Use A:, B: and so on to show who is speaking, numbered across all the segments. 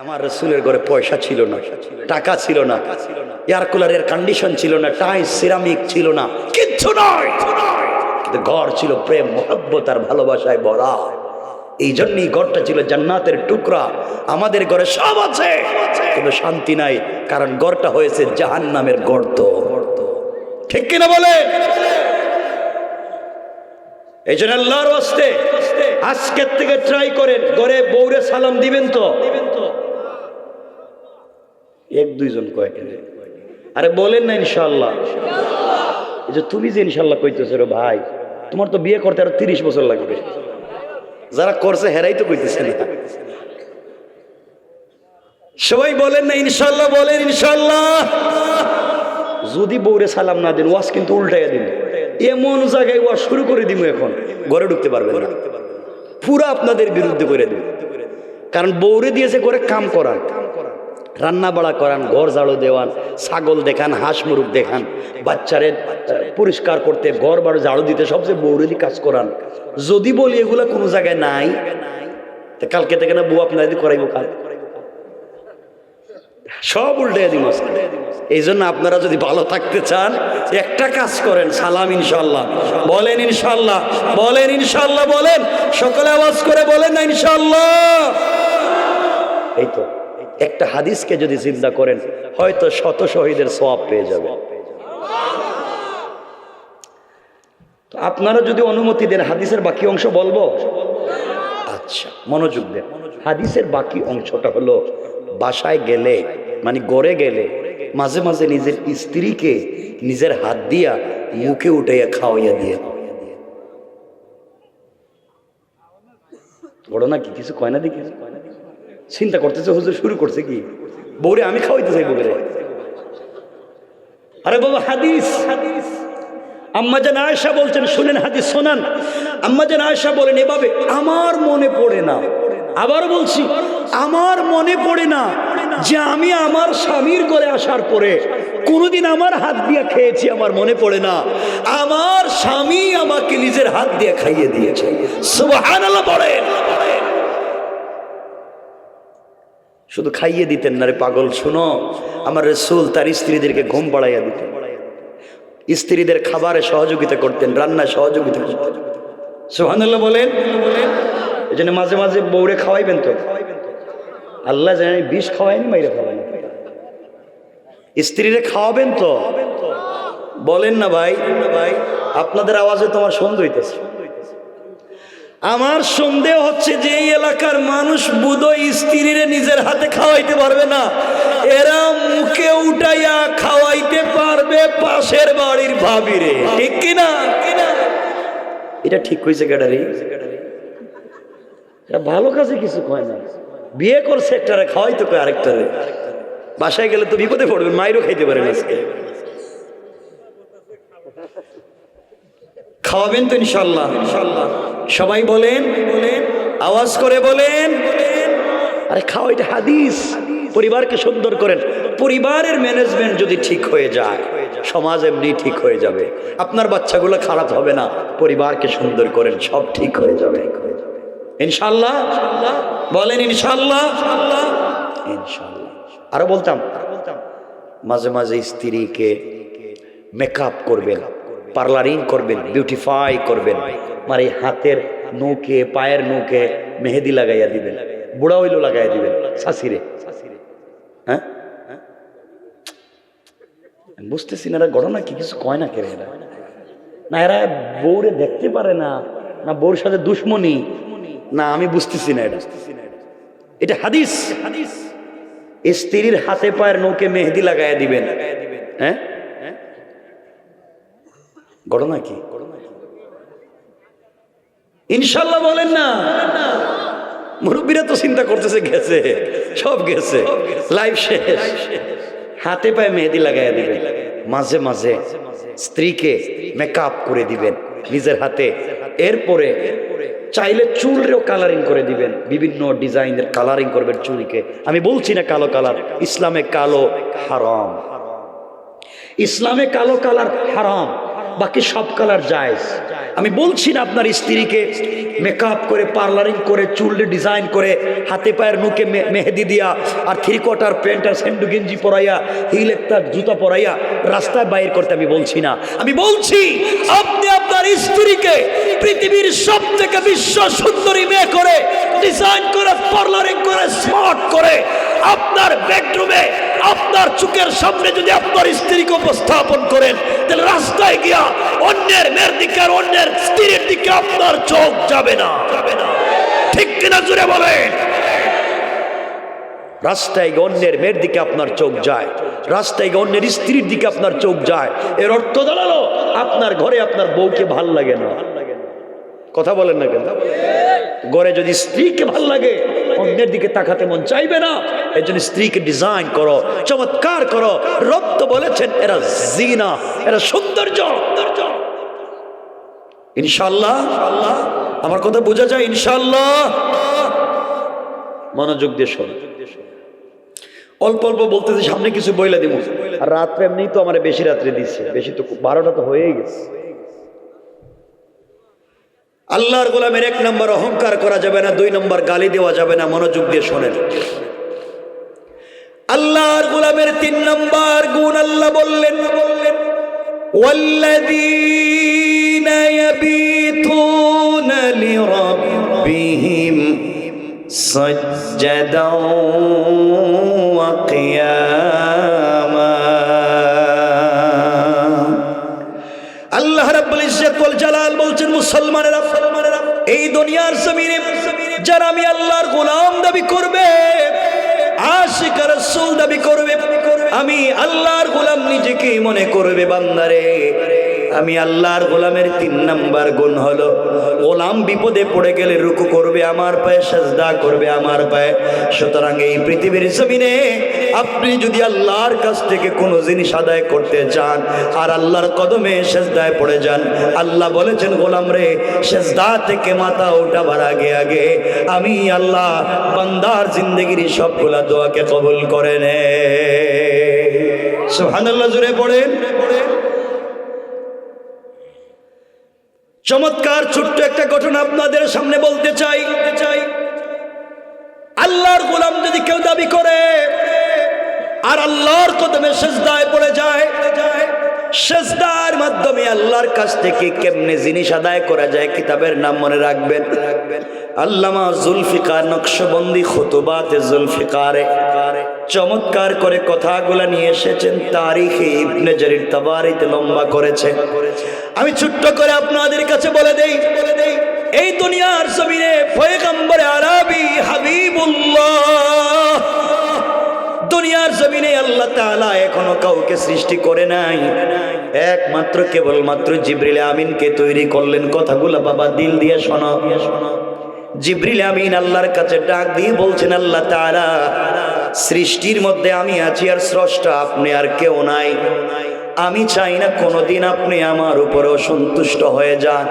A: আমার রাসূলের ঘরে পয়সা ছিল না, টাকা ছিল না, এয়ার কুলারের কন্ডিশন ছিল না, টাইস সিরামিক ছিল না, কিচ্ছু নয়, কিন্তু ঘর ছিল প্রেম মহব্বত আর ভালোবাসায় ভরা। এই জন্যই ঘরটা ছিল জান্নাতের টুকরা। আমাদের ঘরে সব আছে কিন্তু শান্তি নাই, কারণ ঘরটা হয়েছে জাহান্নামের গর্ত। ঠিক কিনা বলে? এই জন্য আল্লাহর ওয়াস্তে আজকের থেকে ট্রাই করেন, ঘরে বউরে সালাম দিবেন তো? এক দুইজন কয়েক, আরে বলেন না ইনশাআল্লাহ। এই যে তুমি যে ইনশাআল্লাহ কইতেছো রে ভাই, তোমার তো বিয়ে করতে আরো 30 বছর লাগবে। যারা করছে হেরাই তো কইতেছে না। সবাই বলেন না ইনশাআল্লাহ, বলেন ইনশাআল্লাহ। যদি বউরে সালাম না দেন, ওয়াজ কিন্তু উল্টাইয়া দিন। এমন জায়গায় ওয়াজ শুরু করে দিব, এখন ঘরে ঢুকতে পারবেন না, পুরো আপনাদের বিরুদ্ধে করে দিব। কারণ বউরে দিয়েছে করে কাম করান, রান্না বাড়া করান, ঘর ঝাড়ু দেওয়ান, ছাগল দেখান, হাঁস মুরগ দেখান, বাচ্চারে পরিষ্কার করতে, ঘর বাড়ি ঝাড়ু দিতে, সবচেয়ে বউরে দিয়ে কাজ করান। যদি বলি এগুলা কোনো জায়গায় নাই, তা কালকে থেকে না বউ আপনাদের করাইব, কাল সব উল্টে দিব। এই জন্য আপনারা যদি ভালো থাকতে চান, একটা কাজ করেন, সালাম ইনশাল্লাহ বলেন, ইনশাল্লাহ বলেন, ইনশাল্লাহ বলেন, সকলে আওয়াজ করে বলেন না ইনশাল্লাহ। এই তো একটা হাদিসকে যদি চিন্তা করেন, হয়তো শত শহীদের সওয়াব পেয়ে যাবে। তো আপনারা যদি অনুমতি দেন, হাদিসের বাকি অংশ বলবো। আচ্ছা, মনোযোগ দেন। হাদিসের বাকি অংশটা হলো, বাসায় গেলে মানে গড়ে গেলে মাঝে মাঝে নিজের স্ত্রীকে নিজের হাত দিয়া মুখে উঠাইয়া খাওয়াইয়া দিয়ে। বড় না কি কিছু কয় না, দেখি চিন্তা করতেছে হুজুর শুরু করছে কি, বউরে আমি খাওয়াইতে চাই বউরে। আরে বাবা, হাদিস হাদিস আম্মা জান আয়েশা বলছেন, শুনেন হাদিস শোনান। আম্মা জান আয়েশা বলেন এভাবে, আমার মনে পড়ে না, আবার বলছি আমার মনে পড়ে না যে আমি আমার স্বামীর ঘরে আসার পরে কোনোদিন আমার হাত দিয়ে খেয়েছি, আমার মনে পড়ে না। আমার স্বামী আমাকে নিজের হাত দিয়ে খাইয়ে দিয়েছে। সুবহানাল্লাহ বলেন। শুধু খাইয়ে দিতেন না রে পাগল, শুনো, আমার রাসূল তার স্ত্রীদেরকে ঘুম পাড়াইয়া দিতেন, স্ত্রীদের খাবারে সহযোগিতা করতেন, রান্নায় সহযোগিতা করতেন। সুবহানাল্লাহ বলেন। এই জন্য মাঝে মাঝে বউরে খাওয়াইবেন তো, আল্লাহ জানে বিষ খাওয়াইনি, মাইরে খাওয়াইনি, স্ত্রীরে খাওয়াবেন তো, বলেন না ভাই। ভাই আপনাদের আওয়াজে তোমার সন্দেহ হইতেছে। আমার সন্দেহ হচ্ছে যে এই এলাকার মানুষ বুধই স্ত্রীরে নিজের হাতে খাওয়াইতে পারবে না, এরা মুখে উঠাইয়া খাওয়াইতে পারবে পাশের বাড়ির ভাবিরে। ঠিক কিনা? এটা ঠিক হয়েছে গেডারি, এটা ভালো কাজে কিছু কয় না। বিয়ে করছে একটারে, খাওয়াইতে কয় আরেকটারে। বাসায় গেলে তো বিপদে পড়বেন, মাইরও খাইতে পারেন। আজকে খাওয়াবেন তো ইনশাল্লাহ? ইনশাল্লাহ সবাই বলেন, বলেন, আওয়াজ করে বলেন। আরে খাওয়া, এটা হাদিস। পরিবারকে সুন্দর করেন। পরিবারের ম্যানেজমেন্ট যদি ঠিক হয়ে যায়, সমাজ এমনি ঠিক হয়ে যাবে। আপনার বাচ্চাগুলো খারাপ হবে না। পরিবারকে সুন্দর করেন, সব ঠিক হয়ে যাবে ইনশাল্লাহ। বলেন ইনশাল্লাহ। ইনশাল্লাহ। আরো বলতাম, মাঝে মাঝে স্ত্রীকে মেকআপ করবেন, পার্লারিং করবেন, বিউটিফাই করবেন, মানে হাতের নৌকে, পায়ের নৌকে মেহেদি লাগাইয়া দিবেন, বুড়া হইলো লাগাইয়া দিবেন শাশিরে। হ্যাঁ, বুঝতেছি না, এরা ঘটনা কি কিছু কয় না কে? এরা না, এরা বউরে দেখতে পারে না, না বউর সাথে দুশ্মনী, না আমি বুঝতেছি না। এটা হাদিস। হাদিস স্ত্রীর হাতে পায়ের নৌকে মেহেদি লাগাইয়া দিবেন। হ্যাঁ, ঘটনা কি? ইনশাল্লাহ বলেন না। মুরব্বীরা তো চিন্তা করতেছে, গেছে, সব গেছে, লাইফ শেষ। হাতে পায়ে মেহেদি লাগাইয়া দিবেন, মাঝে মাঝে স্ত্রীকে মেকআপ করে দিবেন নিজের হাতে। এরপরে চাইলে চুলরেও কালারিং করে দিবেন, বিভিন্ন ডিজাইনের কালারিং করবেন চুলকে। আমি বলছি না কালো কালার, ইসলামে কালো হারাম, ইসলামে কালো কালার হারাম, বাকি সব কালার জায়েজ। আমি বলছি না আপনার স্ত্রীকে মেকআপ করে, পার্লারিং করে, চুল ডিজাইন করে, হাতে পায়ের নুকে মেহেদি দিয়া, আর 3/4 প্যান্ট আর স্যান্ডো গেঞ্জি পরাইয়া, হিল একটা জুতা পরাইয়া রাস্তায় বাইর করতে আমি বলছি না। আমি বলছি আপনি আপনার স্ত্রীকে পৃথিবীর সব থেকে বিশ্ব সুন্দরী মেয়ে করে, ডিজাইন করে, পার্লারিং করে, স্মার্ট করে আপনার বেডরুমে আপনার চোখের সামনে যদি আপনার স্ত্রীকে উপস্থাপন করেন, তাহলে রাস্তায় গিয়া অন্যের মেয়ের দিকে আর অন্যের স্ত্রীর দিকে আপনার চোখ যাবে না। ঠিক কিনা জুড়ে বলেন? রাস্তায় গিয়ে অন্যের মেয়ের দিকে আপনার চোখ যায়, রাস্তায় গিয়ে অন্যের স্ত্রীর দিকে আপনার চোখ যায়, এর অর্থ দাঁড়ালো আপনার ঘরে আপনার বউকে ভাল লাগে না। কথা বলেন না কেন? ঘরে যদি স্ত্রীকে ভাল লাগে, অন্যের দিকে তাকাতে মন চাইবে না। এর জন্য স্ত্রীকে ডিজাইন করো, চমৎকার করো। রব তো বলেছেন এরা জিনা, এরা সৌন্দর্য। ইনশাআল্লাহ আমার কথা বোঝা যায়? ইনশাআল্লাহ মনোযোগ দিয়ে শোনো। অল্প অল্প বলতেছে, সামনে কিছু বইলা দিব। আর রাত্রে এমনি তো আমার বেশি রাত্রে দিচ্ছে, বেশি তো 12টা তো হয়েই গেছে। আল্লাহর গোলামের 1 নম্বর অহংকার করা যাবে না, 2 নম্বর গালি দেওয়া যাবে না। মনোযোগ দিয়ে শোনেন। আল্লাহর গোলামের 3 নম্বর গুণ আল্লাহ বললেন, ওয়াল্লাযীনা ইয়াবিতুনা লিরাব্বিহিম সাজ্জাদাও ওয়া কিয়ামা। আল্লাহ রাব্বুল ইজ্জত ওয়াল জালাল বলছেন, মুসলমানেরা, এই দুনিয়ার জমিনে যারা আমি আল্লাহর গোলাম দাবি করবে, আশিক রাসূল দাবি করবে, আমি আল্লাহর গোলাম নিজেকে মনে করবে, বান্দারে আমি আল্লাহর গোলামের 3 নম্বর গুণ হলো গোলাম বিপদে পড়ে গেলে রুকু করবে আমার পায়ে, সিজদা করবে আমার পায়ে। সুতরাং এই পৃথিবীর জমিনে আপনি যদি আল্লাহর কাছ থেকে কোনো জিনিস আদায় করতে চান আর আল্লাহর কদমে সিজদায় পড়ে যান, আল্লাহ বলেছেন, গোলাম রে, সিজদা থেকে মাথা ওঠাবার আগে আগে আমি আল্লাহ বান্দার জিন্দেগির সবগুলা দোয়াকে কবুল করে নে। সুবহানাল্লাহ জোরে পড়েন। চমৎকার ছোট্ট একটা ঘটনা আপনাদের সামনে বলতে চাই। আল্লাহর গোলাম যদি কেউ দাবি করে আর আল্লাহর কদমে সিজদায় পড়ে যায়, সিজদার মাধ্যমে আল্লাহর কাছ থেকে কেমনে জিনিস আদায় করা যায়, কিতাবের নাম মনে রাখবেন। আল্লামা জুলফিকার নকশবন্দি খুতুবাতে জুলফিকারে চমৎকার করে কথাগুলা নিয়ে এসেছেন। তারিখে ইবনে জারির তাবারিতে লম্বা করেছে। আমি ছোট্ট করে আপনাদের কাছে বলে দেই, এই দুনিয়ার জমিনে পয়গম্বর আরবি হাবিবুল্লাহ, দুনিয়ার জমিনে আল্লাহ তাআলা এখনো কাউকে সৃষ্টি করে নাই, একমাত্র কেবলমাত্র জিবরিল আমিনকে তৈরি করলেন। কথাগুলো বাবা দিল দিয়ে শোনো। জিবরিল আমিন আল্লাহর কাছে ডাক দিয়ে বলছেন, আল্লাহ তাআলা সৃষ্টির মধ্যে আমি আছি আর স্রষ্টা আপনি, আর কেউ নাই। আমি চাই না কোনোদিন আপনি আমার উপরে অসন্তুষ্ট হয়ে যান,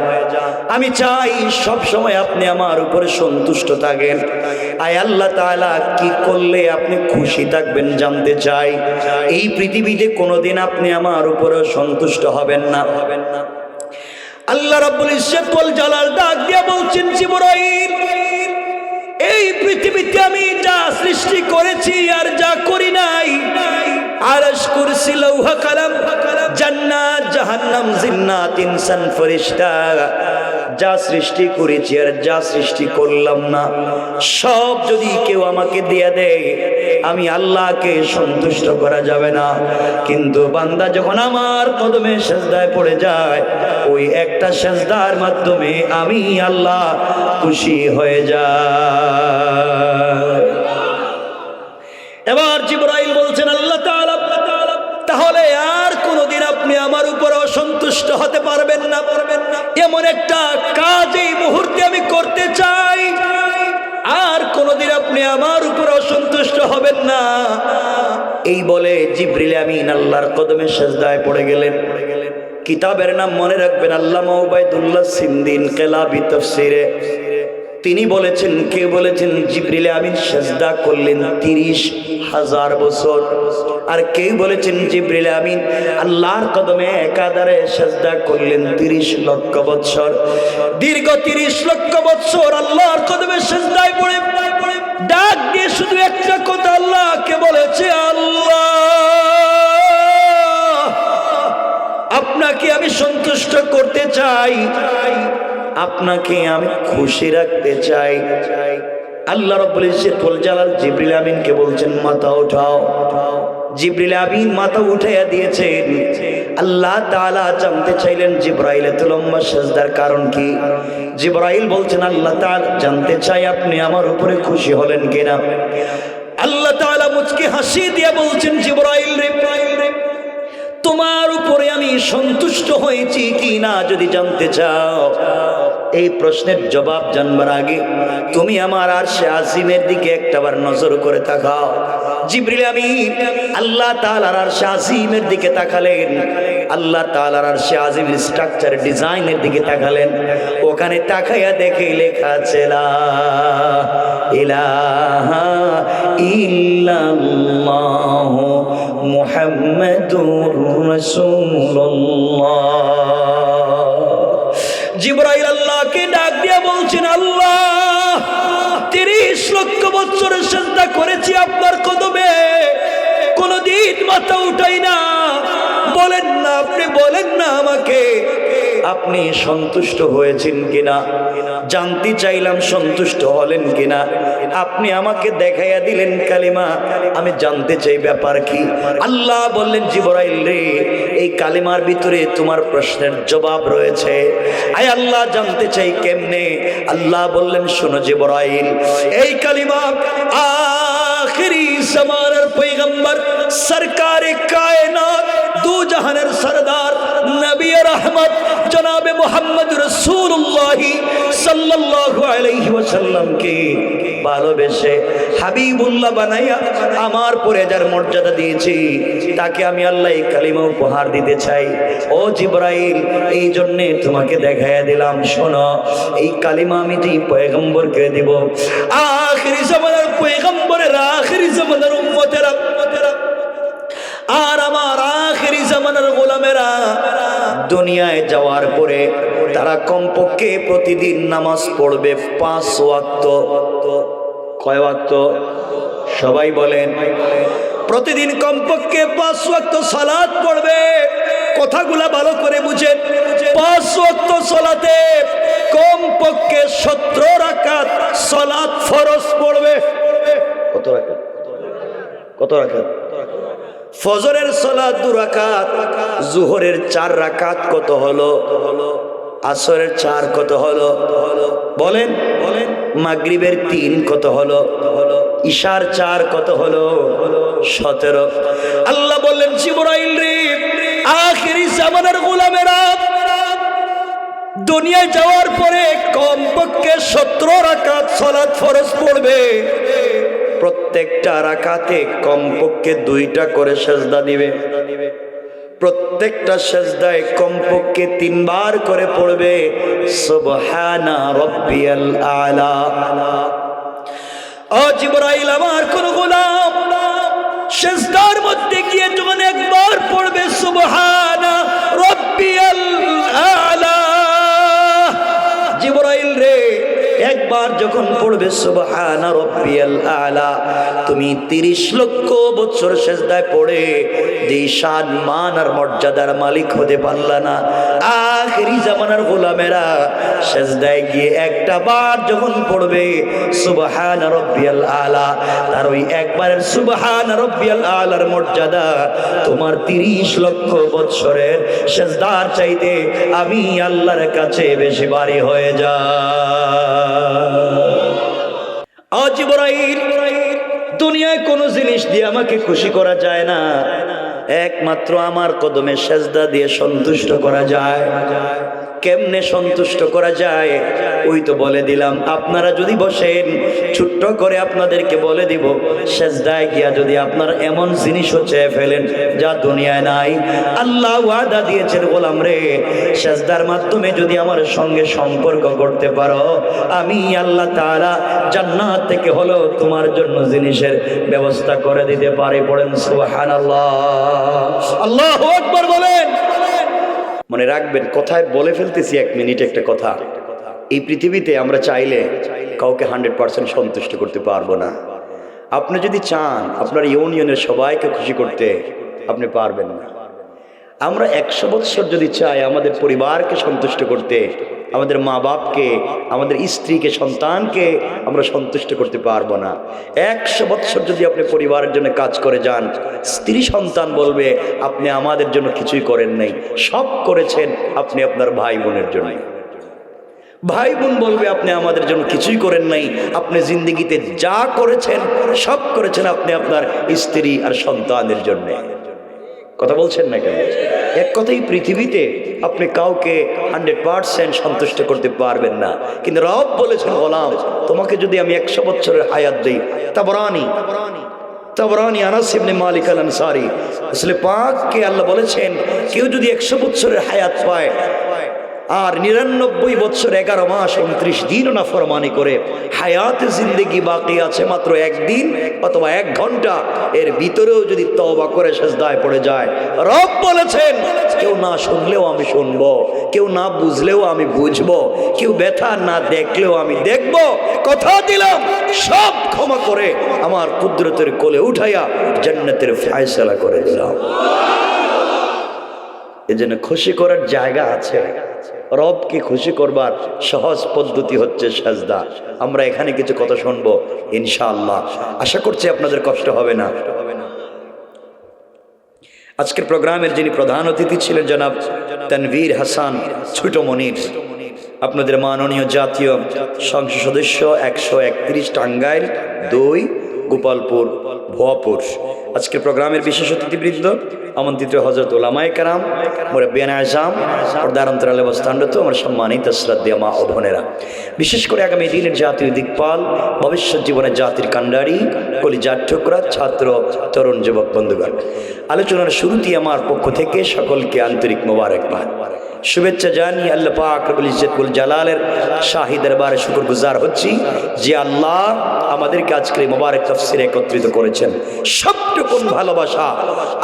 A: আমি চাই সব সময় আপনি আমার উপরে সন্তুষ্ট থাকেন। আয় আল্লাহ তাআলা কি করলে আপনি খুশি থাকবেন জানতে চাই। এই পৃথিবীতে কোনোদিন আপনি আমার উপরে সন্তুষ্ট হবেন না। আল্লাহ রাব্বুল ইজ্জত ওয়াল জালাল ডাক দিয়ে বলছেন, জিবরাইল, এই পৃথিবীতে আমি যা সৃষ্টি করেছি আর যা করি নাই, আরশ, কুরসি, লৌহ কলম, জান্নাত, জাহান্নাম, জিন্নাত, ইনসান, ফেরেশতা, যা সৃষ্টি করেছি আর যা সৃষ্টি করলাম না, সব যদি কেউ আমাকে দিয়ে দেয়, আমি আল্লাহকে সন্তুষ্ট করা যাবে না। কিন্তু বান্দা যখন আমার কদমে সিজদায় পড়ে যায়, ওই একটা সিজদার মাধ্যমে আমি আল্লাহ খুশি হয়ে যায়। এবার জিবরাইল বলছেন, আল্লাহ তাআলা, তাহলে আর কোনোদিন আপনি আমার উপর অসন্তুষ্ট হতে পারবেন না। এমন একটা কাজ এই মুহূর্তে আমি করতে চাই, আর কোনোদিন আপনি আমার উপর অসন্তুষ্ট হবেন না। এই বলে জিবরিল আমিন আল্লাহর কদমে সিজদায় পড়ে গেলেন। কিতাবের নাম মনে রাখবেন, আল্লামা উবাইদুল্লাহ সিন্দি ইনকিলাবি তাফসীরে তিনি বলেছেন, কে বলেছেন? জিবরিল আমিন সেজদা করলেন 30,000 বছর। আর কেউ বলেছেন জিবরিল আমিন আল্লাহর কদমে একাধারে সেজদা করলেন 30 লক্ষ বছর। দীর্ঘ 30 লক্ষ বছর আল্লাহর কদমে সেজদায় পড়ে ডাক দিয়ে শুধু একটা কথা আল্লাহকে বলেছে, আল্লাহ আপনাকে আমি সন্তুষ্ট করতে চাই, আপনাকে আমি খুশি রাখতে চাই। আল্লাহ রাব্বুল ইজ্জতুল জালাল জিবরিল আমিনকে বলছেন মাথা উঠাও। জিবরিল আমিন মাথা উঠাইয়া দিয়েছেন। আল্লাহ তাআলা জানতে চাইলেন জিবরাইল এত লম্বা সেজদার কারণ কি? জিবরাইল বলছেন আল্লাহ তাআলা জানতে চাই আপনি আমার উপরে খুশি হলেন কিনা। আল্লাহ তাআলা মুচকি হাসি দিয়ে বলছেন জিবরাইল রে, তোমার উপরে আমি সন্তুষ্ট হয়েছি কি না যদি জানতে চাও, এই প্রশ্নের জবাব জানবার আগে তুমি আমার আরশে আজিমের দিকে একটাবার নজর করে তাকাও। জিবরিল আমিন আল্লাহ তাআলার আরশে আজিমের দিকে তাকালেন। আল্লাহ তাআলার আরশে আজিমের স্ট্রাকচার ডিজাইনের দিকে তাকালেন। ওখানে তাকাইয়া দেখে লেখা আছে লা ইলাহা ইল্লাল্লাহ মুহাম্মাদুর রাসূলুল্লাহ। জিবরাইল আল্লাহকে ডাক দিয়ে বলছেন, আল্লাহ 30 লক্ষ বছরের সেজদা করেছি আপনার কদমে, কোনদিন মাথা উঠাই না। বলেন না, আপনি বলেন না আমাকে আপনি সন্তুষ্ট হয়েছেন কিনা। জানতে চাইলাম সন্তুষ্ট হলেন কিনা। আপনি আমাকে দেখাইয়া দিলেন কালিমা, আমি জানতে চাই ব্যাপার কি। আল্লাহ বললেন জিবরাইল রে, এই কালিমার ভিতরে তোমার প্রশ্নের জবাব রয়েছে। আয় আল্লাহ জানতে চাই কেমনে। আল্লাহ বললেন শোনো জিবরাইল, এই কালিমা আখিরি জামানার পয়গম্বর সরকারে কায়নাত দু জাহানের সরদার নবী রহমত জনাবে মুহাম্মদ রাসূলুল্লাহ সাল্লাল্লাহু আলাইহি ওয়াসাল্লামকে ভালোবেসে হাবিবুল্লাহ বানাইয়া আমার পরে যার মর্যাদা দিয়েছি, তাকে আমি আল্লাহ এই কালিমা উপহার দিতে চাই। ও জিবরাইল, এই জন্যে তোমাকে দেখাইয়া দিলাম, শোনো এই কালিমা আমি যেই পয়গম্বরকে দিব, আখিরি জামানার পয়গম্বরের আখিরি জামানার উম্মতেরা আর আমার আখিরি জামানার গোলামেরা দুনিয়ায় যাওয়ার পরে তারা কমপক্ষে প্রতিদিন নামাজ পড়বে 5 ওয়াক্ত। কয় ওয়াক্ত? সবাই বলেন। প্রতিদিন কমপক্ষে 5 ওয়াক্ত সালাত পড়বে। কথাগুলা ভালো করে বুঝেন। 5 ওয়াক্ত সালাতে কমপক্ষে 17 রাকাত সালাত ফরজ পড়বে। কত রাকাত? কত রাকাত? ফজরের সালাত 2 রাকাত, জোহরের 4 রাকাত কত হলো? আসরের 4 কত হলো? বলেন বলেন। মাগরিবের 3 কত হলো? ইশার 4 কত হলো? 17। আল্লাহ বললেন জিবরাইল রে, আখিরি জামানার গোলামেরা দুনিয়ায় যাওয়ার পরে কমপক্ষে 17 রাকাত সালাত ফরজ পড়বে। প্রত্যেকটা রাকাতে কমপক্ষে 2টা করে সেজদা দিবে। প্রত্যেকটা সেজদায় কমপক্ষে 3 বার করে পড়বে সুবহানা রাব্বিয়াল আলা। ও জিবরাইল, আমার কোন গোলাম সেজদার মধ্যে গিয়ে যখন একবার পড়বে সুবহানা রাব্বিয়াল আলা, জিবরাইল রে একবার যখন পড়বে সুবহানা রাব্বিয়াল আলা, তুমি 30 লক্ষ বছর সেজদায় পড়ে যে শান মান আর মর্যাদার মালিক হতে পারলা না, আখিরি জামানার গোলামেরা সেজদায় গিয়ে একটা বার যখন পড়বে সুবহানা রাব্বিয়াল আলা, তার ওই একবারের সুবহানা রাব্বিয়াল আলার মর্যাদা তোমার 30 লক্ষ বছরের সেজদার চাইতে আমি আল্লাহর কাছে বেশি ভারী হয়ে যায়। জিবরাইল, দুনিয়ায় কোনো জিনিস দিয়ে আমাকে খুশি করা যায় না, একমাত্র আমার কদমে সেজদা দিয়ে সন্তুষ্ট করা যায়। কেমনে সন্তুষ্ট করা যায় ওই তো বলে দিলাম। আপনারা যদি বসেন ছোট্ট করে আপনাদেরকে বলে দিব, সেজদায় গিয়া যদি আপনারা এমন জিনিসও চেয়ে ফেলেন যা দুনিয়ায় নাই, আল্লাহ ওয়াদা দিয়েছেন গোলাম রে, সেজদার মাধ্যমে যদি আমার সঙ্গে সম্পর্ক করতে পারো, আমি আল্লাহ তাআলা জান্নাত থেকে হলো তোমার জন্য জিনিসের ব্যবস্থা করে দিতে পারি। পড়েন সুবহানাল্লাহ, আল্লাহু আকবার বলেন। মনে রাখবেন, কথায় বলে ফেলতেছি 1 মিনিট একটা কথা। এই পৃথিবীতে আমরা চাইলে কাউকে 100% সন্তুষ্ট করতে পারবো না। আপনি যদি চান আপনার ইউনিয়নের সবাইকে খুশি করতে, আপনি পারবেন না। আমরা 100 বছর যদি চাই আমাদের পরিবারকে সন্তুষ্ট করতে, আমাদের মা বাপকে, আমাদের স্ত্রীকে, সন্তানকে আমরা সন্তুষ্ট করতে পারবো না। 100 বছর যদি আপনি পরিবারের জন্য কাজ করে যান, স্ত্রী সন্তান বলবে আপনি আমাদের জন্য কিছুই করেন নাই, সব করেছেন আপনি আপনার ভাই বোনের জন্য। ভাই বোন বলবে আপনি আমাদের জন্য কিছুই করেন নাই, আপনি জিন্দগিতে যা করেছেন সব করেছেন আপনি আপনার স্ত্রী আর সন্তানের জন্য। কথা বলছেন না কেন? এক কথাই, পৃথিবীতে আপনি কাউকে 100% সন্তুষ্ট করতে পারবেন না। কিন্তু রব বলেছেন, গোলাম তোমাকে যদি আমি 100 বছরের হায়াত দেই, তাবরানি আনাস ইবনে মালিক আল আনসারী রাসূল পাককে আল্লাহ বলেছেন, কেউ যদি 100 বছরের হায়াত পায় আর 99 বছর 11 মাস 29 দিনও নাফরমানি করে, হায়াতে জিন্দেগি বাকি আছে মাত্র 1 দিন অথবা 1 ঘন্টা, এর ভিতরেও যদি তওবা করে সিজদায় পড়ে যায়, রব বলেছেন কেউ না শুনলেও আমি শুনবো, কেউ না বুঝলেও আমি বুঝবো, কেউ ব্যথা না দেখলেও আমি দেখব, কথা দিলাম সব ক্ষমা করে আমার কুদরতের কোলে উঠাইয়া জান্নাতের ফয়সালা করে দিলাম। এজন্য খুশি করার জায়গা আছে। রবকে খুশি করবার সহজ পদ্ধতি হচ্ছে সাজদা। আমরা এখানে কিছু কথা শুনবো ইনশাআল্লাহ, আশা করছি আপনাদের কষ্ট হবে না। আজকের প্রোগ্রামের যিনি প্রধান অতিথি ছিলেন জনাব তানভীর হাসান ছোট মনির, আপনাদের মাননীয় জাতীয় সংসদ সদস্য 131 টাঙ্গাইল 2 গোপালপুর ভুয়াপুর। আজকের প্রোগ্রামের বিশেষ অতিথিবৃন্দ, আমন্ত্রিত হযরত উলামায়ে কেরাম, মুরব্বিয়ানে আযম, পর্দার অন্তরালে অবস্থানরত আমার সম্মানিত শ্রদ্ধেয় মা ও বোনেরা, বিশেষ করে আগামী দিনের জাতীয় দিকপাল, ভবিষ্যৎ জীবনের জাতির কাণ্ডারি, কলিজার টুকরা ছাত্র তরুণ যুবক বন্ধুগণ, আলোচনার শুরুতেই আমার পক্ষ থেকে সকলকে আন্তরিক মোবারকবাদ, শুভেচ্ছা জানিয়ে আল্লাহ পাক রব্বুল ইজ্জত ওয়াল জালালের শাহী দরবারে শুকরগুজার হচ্ছি যে আল্লাহ আমাদেরকে আজকে মোবারক তাফসীরে একত্রিত করেছেন। সবটুকুন ভালোবাসা,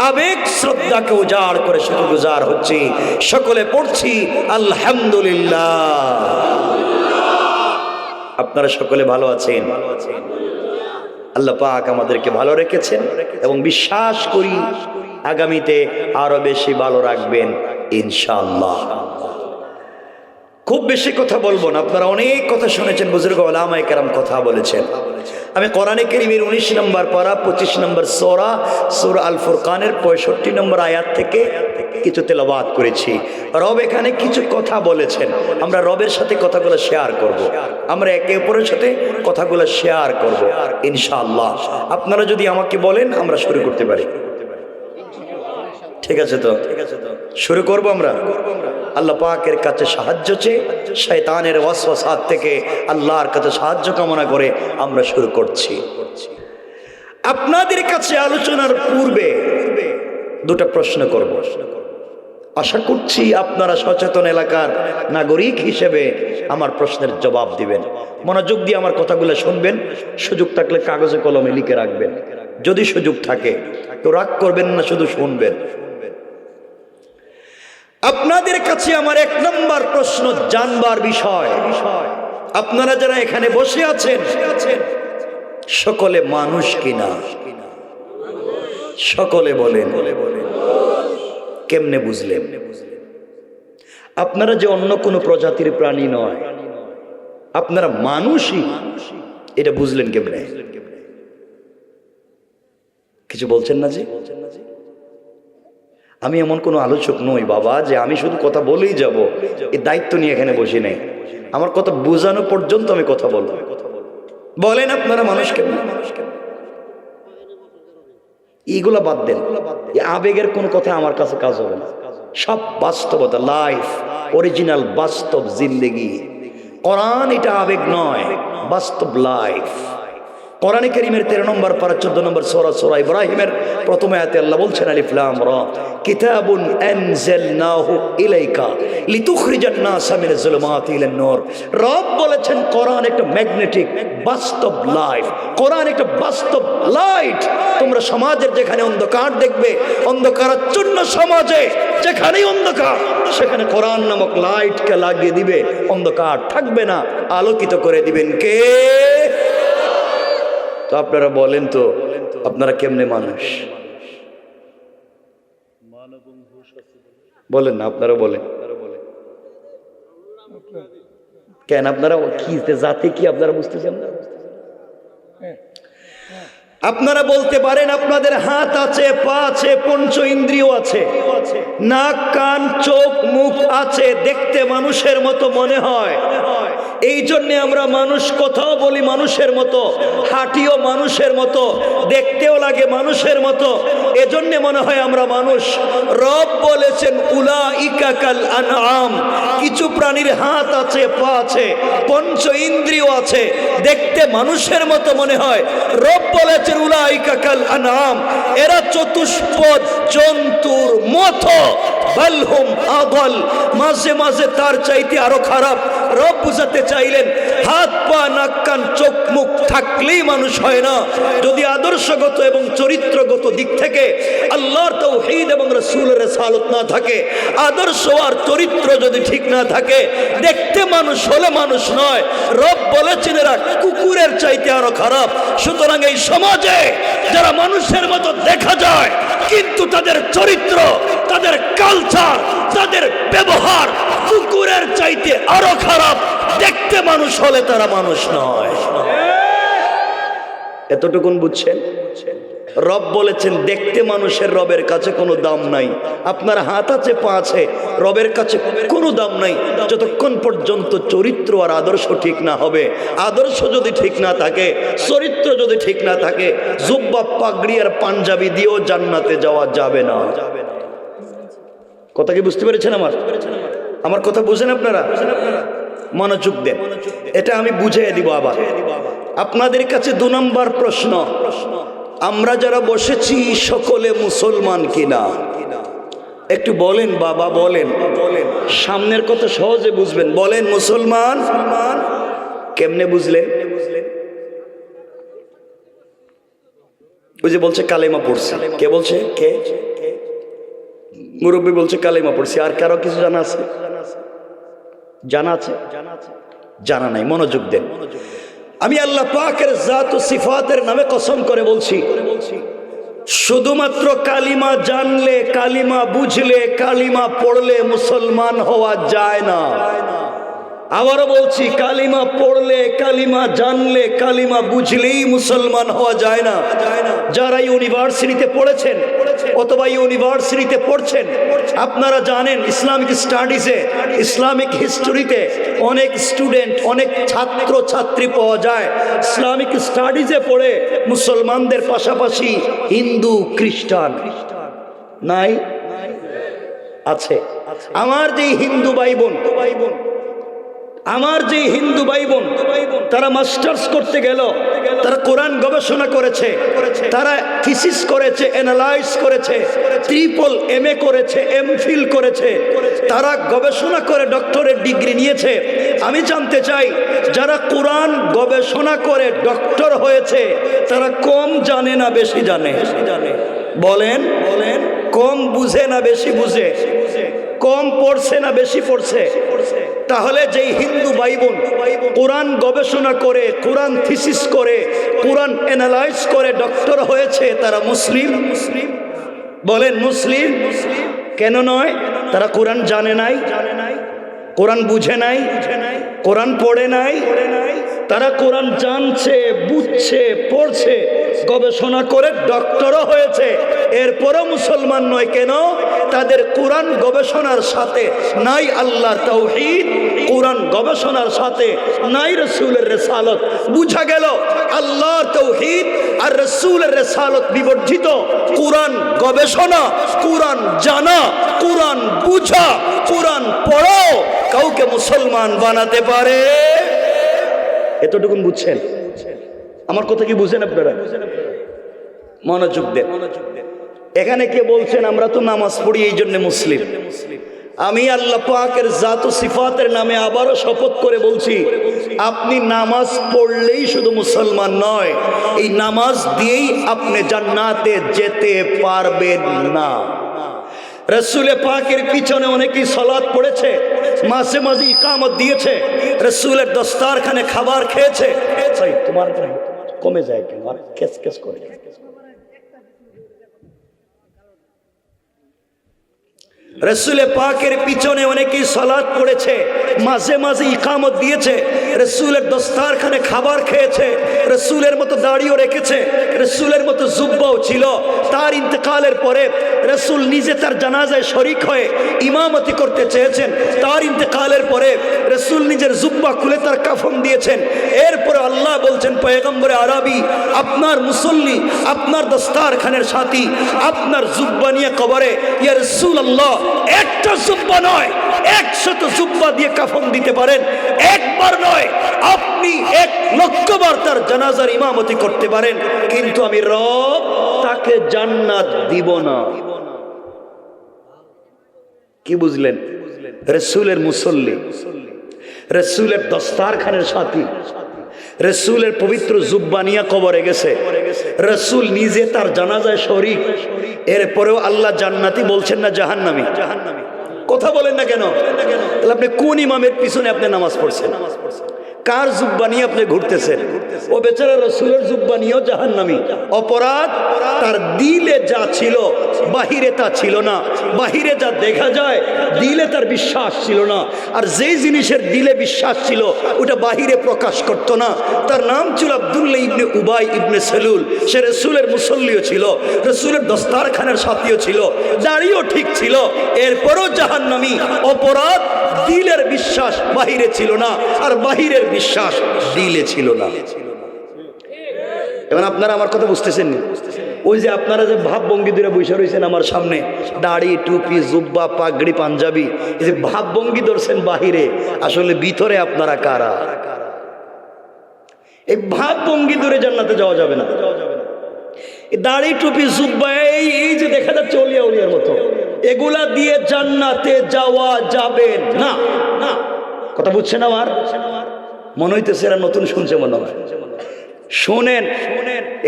A: আবেগ, শ্রদ্ধাকে উজাড় করে শুকরগুজার হচ্ছি। সকলে পড়ছি আলহামদুলিল্লাহ। আপনারা সকলে ভালো আছেন? আল্লাহ পাক আমাদেরকে ভালো রেখেছেন এবং বিশ্বাস করি আগামীতে আরো বেশি ভালো রাখবেন ইনশাআল্লাহ। খুব বেশি কথা বলবো না, আপনারা অনেক কথা শুনেছেন, বুজুর্গ উলামায়ে কেরাম কথা বলেছেন। আমি কোরআনে কারীমের 19 নম্বর পারা 25 নম্বর সূরা আল ফুরকানের 65 নম্বর আয়াত থেকে কিছু তেলাওয়াত করেছি। রব এখানে কিছু কথা বলেছেন, আমরা রবের সাথে কথাগুলো শেয়ার করব, আমরা একে অপরের সাথে কথাগুলো শেয়ার করব ইনশাআল্লাহ। আপনারা যদি আমাকে বলেন আমরা শুরু করতে পারি। ঠিক আছে তো? শুরু করব আমরা। আল্লাহ পাকের কাছে সাহায্য চেয়ে, শয়তানের ওয়াসওয়াসাত থেকে আল্লাহর কাছে সাহায্য কামনা করে আমরা শুরু করছি। আপনাদের কাছে আলোচনার পূর্বে দুটো প্রশ্ন করব, আশা করছি আপনারা সচেতন এলাকার নাগরিক হিসেবে আমার প্রশ্নের জবাব দিবেন। মনোযোগ দিয়ে আমার কথাগুলো শুনবেন, সুযোগ থাকলে কাগজে কলমে লিখে রাখবেন, যদি সুযোগ থাকে তো রাগ করবেন না, শুধু শুনবেন। আপনাদের কাছে আমার 1 নম্বর প্রশ্ন জানবার বিষয়, আপনারা যারা এখানে বসে আছেন সকলে মানুষ কিনা? সকলে বলেন। কেমনে বুঝলেন? আপনারা যে অন্য কোনো প্রজাতির প্রাণী নয়, আপনারা মানুষই, এটা বুঝলেন কেমনে? কিছু বলছেন না? জি, আমি এমন কোনো আলোচক নই বাবা যে আমি শুধু কথা বলেই যাব, এই দায়িত্ব নিয়ে এখানে বসে নেই। আমার কথা বোঝানো পর্যন্ত আমি কথা বলবো। বলেন আপনারা মানুষ কেমন? এইগুলা বাদ দেন, এই আবেগের কোনো কথা আমার কাছে কাজ হবে না। সব বাস্তবতা, লাইফ, অরিজিনাল বাস্তব জিন্দেগি। কোরআন এটা আবেগ নয়, বাস্তব লাইফ। কোরআনে কারীমের 13 নম্বর পারা 14 নম্বর সূরা, সূরা ইব্রাহিমের প্রথম আয়াতে আল্লাহ বলছেন আলিফ লাম রা কিতাবুন আনজালনাহু ইলাইকা লিতুখরিজান নাসা মিনাজ যুলুমাতি ইলান নূর। রব বলেছেন কোরআন একটা ম্যাগনেটিক বাস্তব লাইফ, কোরআন একটা বাস্তব লাইট। তোমরা সমাজের যেখানে অন্ধকার দেখবে, অন্ধকারাচ্ছন্ন সমাজে যেখানেই অন্ধকার, সেখানে কোরআন নামক লাইটকে লাগিয়ে দিবে, অন্ধকার থাকবে না, আলোকিত করে দিবেন কে? তো আপনারা বলেন তো, আপনারা কেমনে মানুষ? বলেন না, আপনারা বলেন কেন? আপনারা কি জাতি, কি আপনারা বুঝতেছেন না? আপনারা বলতে পারেন আপনাদের হাত আছে, পা আছে, পঞ্চ ইন্দ্রিয় আছে, নাক, কান, চোখ, মুখ আছে, দেখতে মানুষের মতো মনে হয়। এই জন্যে আমরা মানুষ, কথাও বলি মানুষের মতো, হাঁটিও মানুষের মতো, দেখতেও লাগে মানুষের মতো, এজন্যে মনে হয় আমরা মানুষ। রব বলেছেন উলাইকা কাল আনআম, কিছু প্রাণীর হাত আছে, পা আছে, পঞ্চ ইন্দ্রিয় আছে, দেখতে মানুষের মতো মনে হয়। রব বলেছেন উলাইকা কাল আনআম, এরা চতুষ্পদ জন্তুর মতো, বালহুম আদাল, মাঝে মাঝে তার চাইতে আরো খারাপ। রব বুঝাতে চাইলেন হাত, পা, নাক, কান, চোখ, মুখ থাকলেই মানুষ হয় না। যদি আদর্শগত এবং চরিত্রগত দিক থেকে আল্লাহর তাওহীদ এবং রাসূলের রিসালাত না থাকে, আদর্শ আর চরিত্র যদি ঠিক না থাকে, দেখতে মানুষ হলে মানুষ নয়। রব বলেছেন এরা কুকুরের চাইতে আরো খারাপ। সুতরাং এই সমাজে যারা মানুষের মতো দেখা যায় কিন্তু তাদের চরিত্র, তাদের কালচার, তাদের ব্যবহার কুকুরের চাইতে আরো খারাপ, দেখতে মানুষ হলে তারা মানুষ নয়। এতটুকুন বুঝছেন? রব বলেছেন দেখতে মানুষের রবের কাছে কোনো দাম নাই। আপনার হাত আছে, পা আছে, রবের কাছে কোনো দাম নাই যতক্ষণ পর্যন্ত চরিত্র আর আদর্শ ঠিক না হবে। আদর্শ যদি ঠিক না থাকে, চরিত্র যদি ঠিক না থাকে, জুব্বা, পাগড়ি আর পাঞ্জাবি দিয়েও জান্নাতে যাওয়া যাবে না। কথা কি বুঝতে পেরেছেন? আমার কথা বুঝেন আপনারা? মনোযোগ দেন, এটা আমি বুঝিয়ে দিব। আবার আপনাদের কাছে 2 নম্বর প্রশ্ন, আমরা যারা বসেছি সকলে মুসলমান কিনা? একটু বলেন বাবা, বলেন। সামনের কথা সহজে বুঝবেন, বলেন মুসলমান। কেমনে বুঝলেন? ওই যে বলছে কালেমা পড়ছে। কে বলছে? কে? মুরব্বী বলছে কালেমা পড়ছে। আর কারো কিছু জানা আছে? জানা আছে? জানা নাই? মনোযোগ দেন। আমি আল্লাহ পাকের জাত ও সিফাতের নামে কসম করে বলছি, শুধুমাত্র কালিমা জানলে, কালিমা বুঝলে, কালিমা পড়লে মুসলমান হওয়া যায় না। আবারও বলছি, কালিমা পড়লে, কালিমা জানলে, কালিমা বুঝলেই মুসলমান হওয়া যায় না। যারা ইউনিভার্সিটিতে পড়েছেন অথবা ইউনিভার্সিটিতে পড়ছেন, আপনারা জানেন ইসলামিক স্টাডিজে, ইসলামিক হিস্টোরিতে অনেক স্টুডেন্ট, অনেক ছাত্র ছাত্রী পাওয়া যায় ইসলামিক স্টাডিজে পড়ে মুসলমানদের পাশাপাশি হিন্দু, খ্রিস্টান নাই? আছে। আমার যে হিন্দু ভাই বোন, আমার যে হিন্দু ভাই বোন, তারা মাস্টার্স করতে গেল, তারা কোরআন গবেষণা করেছে, তারা থিসিস করেছে, অ্যানালাইজ করেছে, ট্রিপল MA করেছে, MPhil করেছে, তারা গবেষণা করে ডক্টরেট ডিগ্রি নিয়েছে। আমি জানতে চাই, যারা কোরআন গবেষণা করে ডক্টর হয়েছে তারা কম জানে না বেশি জানে? বলেন, কম বুঝে না বেশি বুঝে? কম পড়ছে না বেশি পড়ছে? তাহলে যেই হিন্দু ভাই বোন কোরআন গবেষণা করে, কোরআন থিসিস করে, কোরআন অ্যানালাইজ করে ডক্টর হয়েছে, তারা মুসলিম? বলেন মুসলিম? কেন নয়? তারা কোরআন জানে নাই, কোরআন বুঝে নাই, কোরআন পড়ে নাই। তারা কোরআন জানছে, বুঝছে, পড়ছে, গবেষণা করে ডক্টরও হয়েছে, এরপরও মুসলমান নয়। কেন? তাদের কোরআন গবেষণার সাথে নাই আল্লাহর তাওহীদ, কোরআন গবেষণার সাথে নাই রাসূলের রিসালাত। বুঝা গেল আল্লাহর তাওহীদ আর রাসূলের রিসালাত বিবর্জিত। কোরআন গবেষণা, কোরআন জানা, কোরআন বুঝা, কোরআন পড়ো কাউকে মুসলমান বানাতে পারে। এতটুকুন বুঝছেন? আমার কথা কি বুঝেন আপনারা? মনোযোগ দেন। এখানে কে বলছেন আমরা তো নামাজ পড়ি এই জন্য মুসলিম? আমি আল্লাহ পাকের জাত ও সিফাতের নামে আবারও শপথ করে বলছি, আপনি নামাজ পড়লেই শুধু মুসলমান নয়, এই নামাজ দিয়েই আপনি জান্নাতে যেতে পারবেন না। রসুলে পাকের পিছনে অনেকেই সালাত পড়েছে, মাঝে মাঝে ইকামত দিয়েছে, রসুলের দস্তারখানে খাবার খেয়েছে। তোমার কমে যায় কেন? আর কেস কেস করে রসুলে পাকের পিছনে অনেকেই সালাত পড়েছে, মাঝে মাঝে ইকামত দিয়েছে, রসুলের দস্তারখানে খাবার খেয়েছে, রসুলের মতো দাড়িও রেখেছে, রসুলের মতো জুব্বাও ছিল। তার ইন্তেকালের পরে রসুল নিজে তার জানাজায় শরিক হয়ে ইমামতি করতে চেয়েছেন। তার ইন্তেকালের পরে রসুল নিজের জুব্বা খুলে তার কাফন দিয়েছেন। এরপরে আল্লাহ বলছেন পয়গম্বরে আরবি, আপনার মুসল্লি, আপনার দস্তারখানের সাথী, আপনার জুব্বা নিয়ে কবরে, ইয়া রাসূলুল্লাহ একটা জুব্বা নয় 100 জুব্বা দিয়ে কাফন দিতে পারেন, একবার নয় আপনি 1,00,000 বার তার জানাজার ইমামতি করতে পারেন, কিন্তু আমি রব তাকে জান্নাত দিব না। কি বুঝলেন? রাসূলের মুসল্লি, রাসূলের দস্তারখানের সাথী, রাসূলের পবিত্র জুব্বা নিয়ে কবরে গেছে, রাসূল নিজে তার জানাজায় শরীক, এরপরেও আল্লাহ জান্নাতি বলছেন না জাহান্নামী? কথা বলেন না কেন? তাহলে আপনি কোন ইমামের পিছনে আপনি নামাজ পড়ছেন? কার জুব্বা নিয়ে আপনি ঘুরতেছেন? ও বেচারা রাসূলের জুব্বা নিয়েও জাহান্নামী। অপরাধ তার দিলে যা ছিল বাহিরে তা ছিল না, বাহিরে যা দেখা যায় দিলে তার বিশ্বাস ছিল না, আর যেই জিনিসের দিলে বিশ্বাস ছিল ওটা বাহিরে প্রকাশ করত না। তার নাম ছিল আব্দুল্লাহ ইবনে উবাই ইবনে সেলুল। সে রাসূলের মুসল্লিও ছিল, রাসূলের দস্তারখানের সাথীও ছিল, দাড়িও ঠিক ছিল, এরপরও জাহান্নামী। অপরাধ দিলের বিশ্বাস বাহিরে ছিল না, আর বাহিরের বিশ্বাস দিলে ছিল না। এবার আপনারা আমার কথা বুঝতেছেন না? ওই যে আপনারা যে ভাব ভঙ্গি ধরে বসে রয়েছেন আমার সামনে, দাড়ি, টুপি, জুব্বা, পাগড়ি, পাঞ্জাবি, এই যে ভাব ভঙ্গি ধরছেন বাহিরে, আসলে ভিতরে আপনারা কারা? এই ভাব ভঙ্গি ধরে জান্নাতে যাওয়া যাবে না। দাড়ি, টুপি, জুব্বা, এই যে দেখা যাচ্ছে অলিয়া উলিয়ার মতো, এগুলা দিয়ে জান্নাতে যাওয়া যাবে না। না, কথা বুঝছেন আমার? মনে হইতেছে এরা নতুন শুনছে মনে হয়। শোনেন,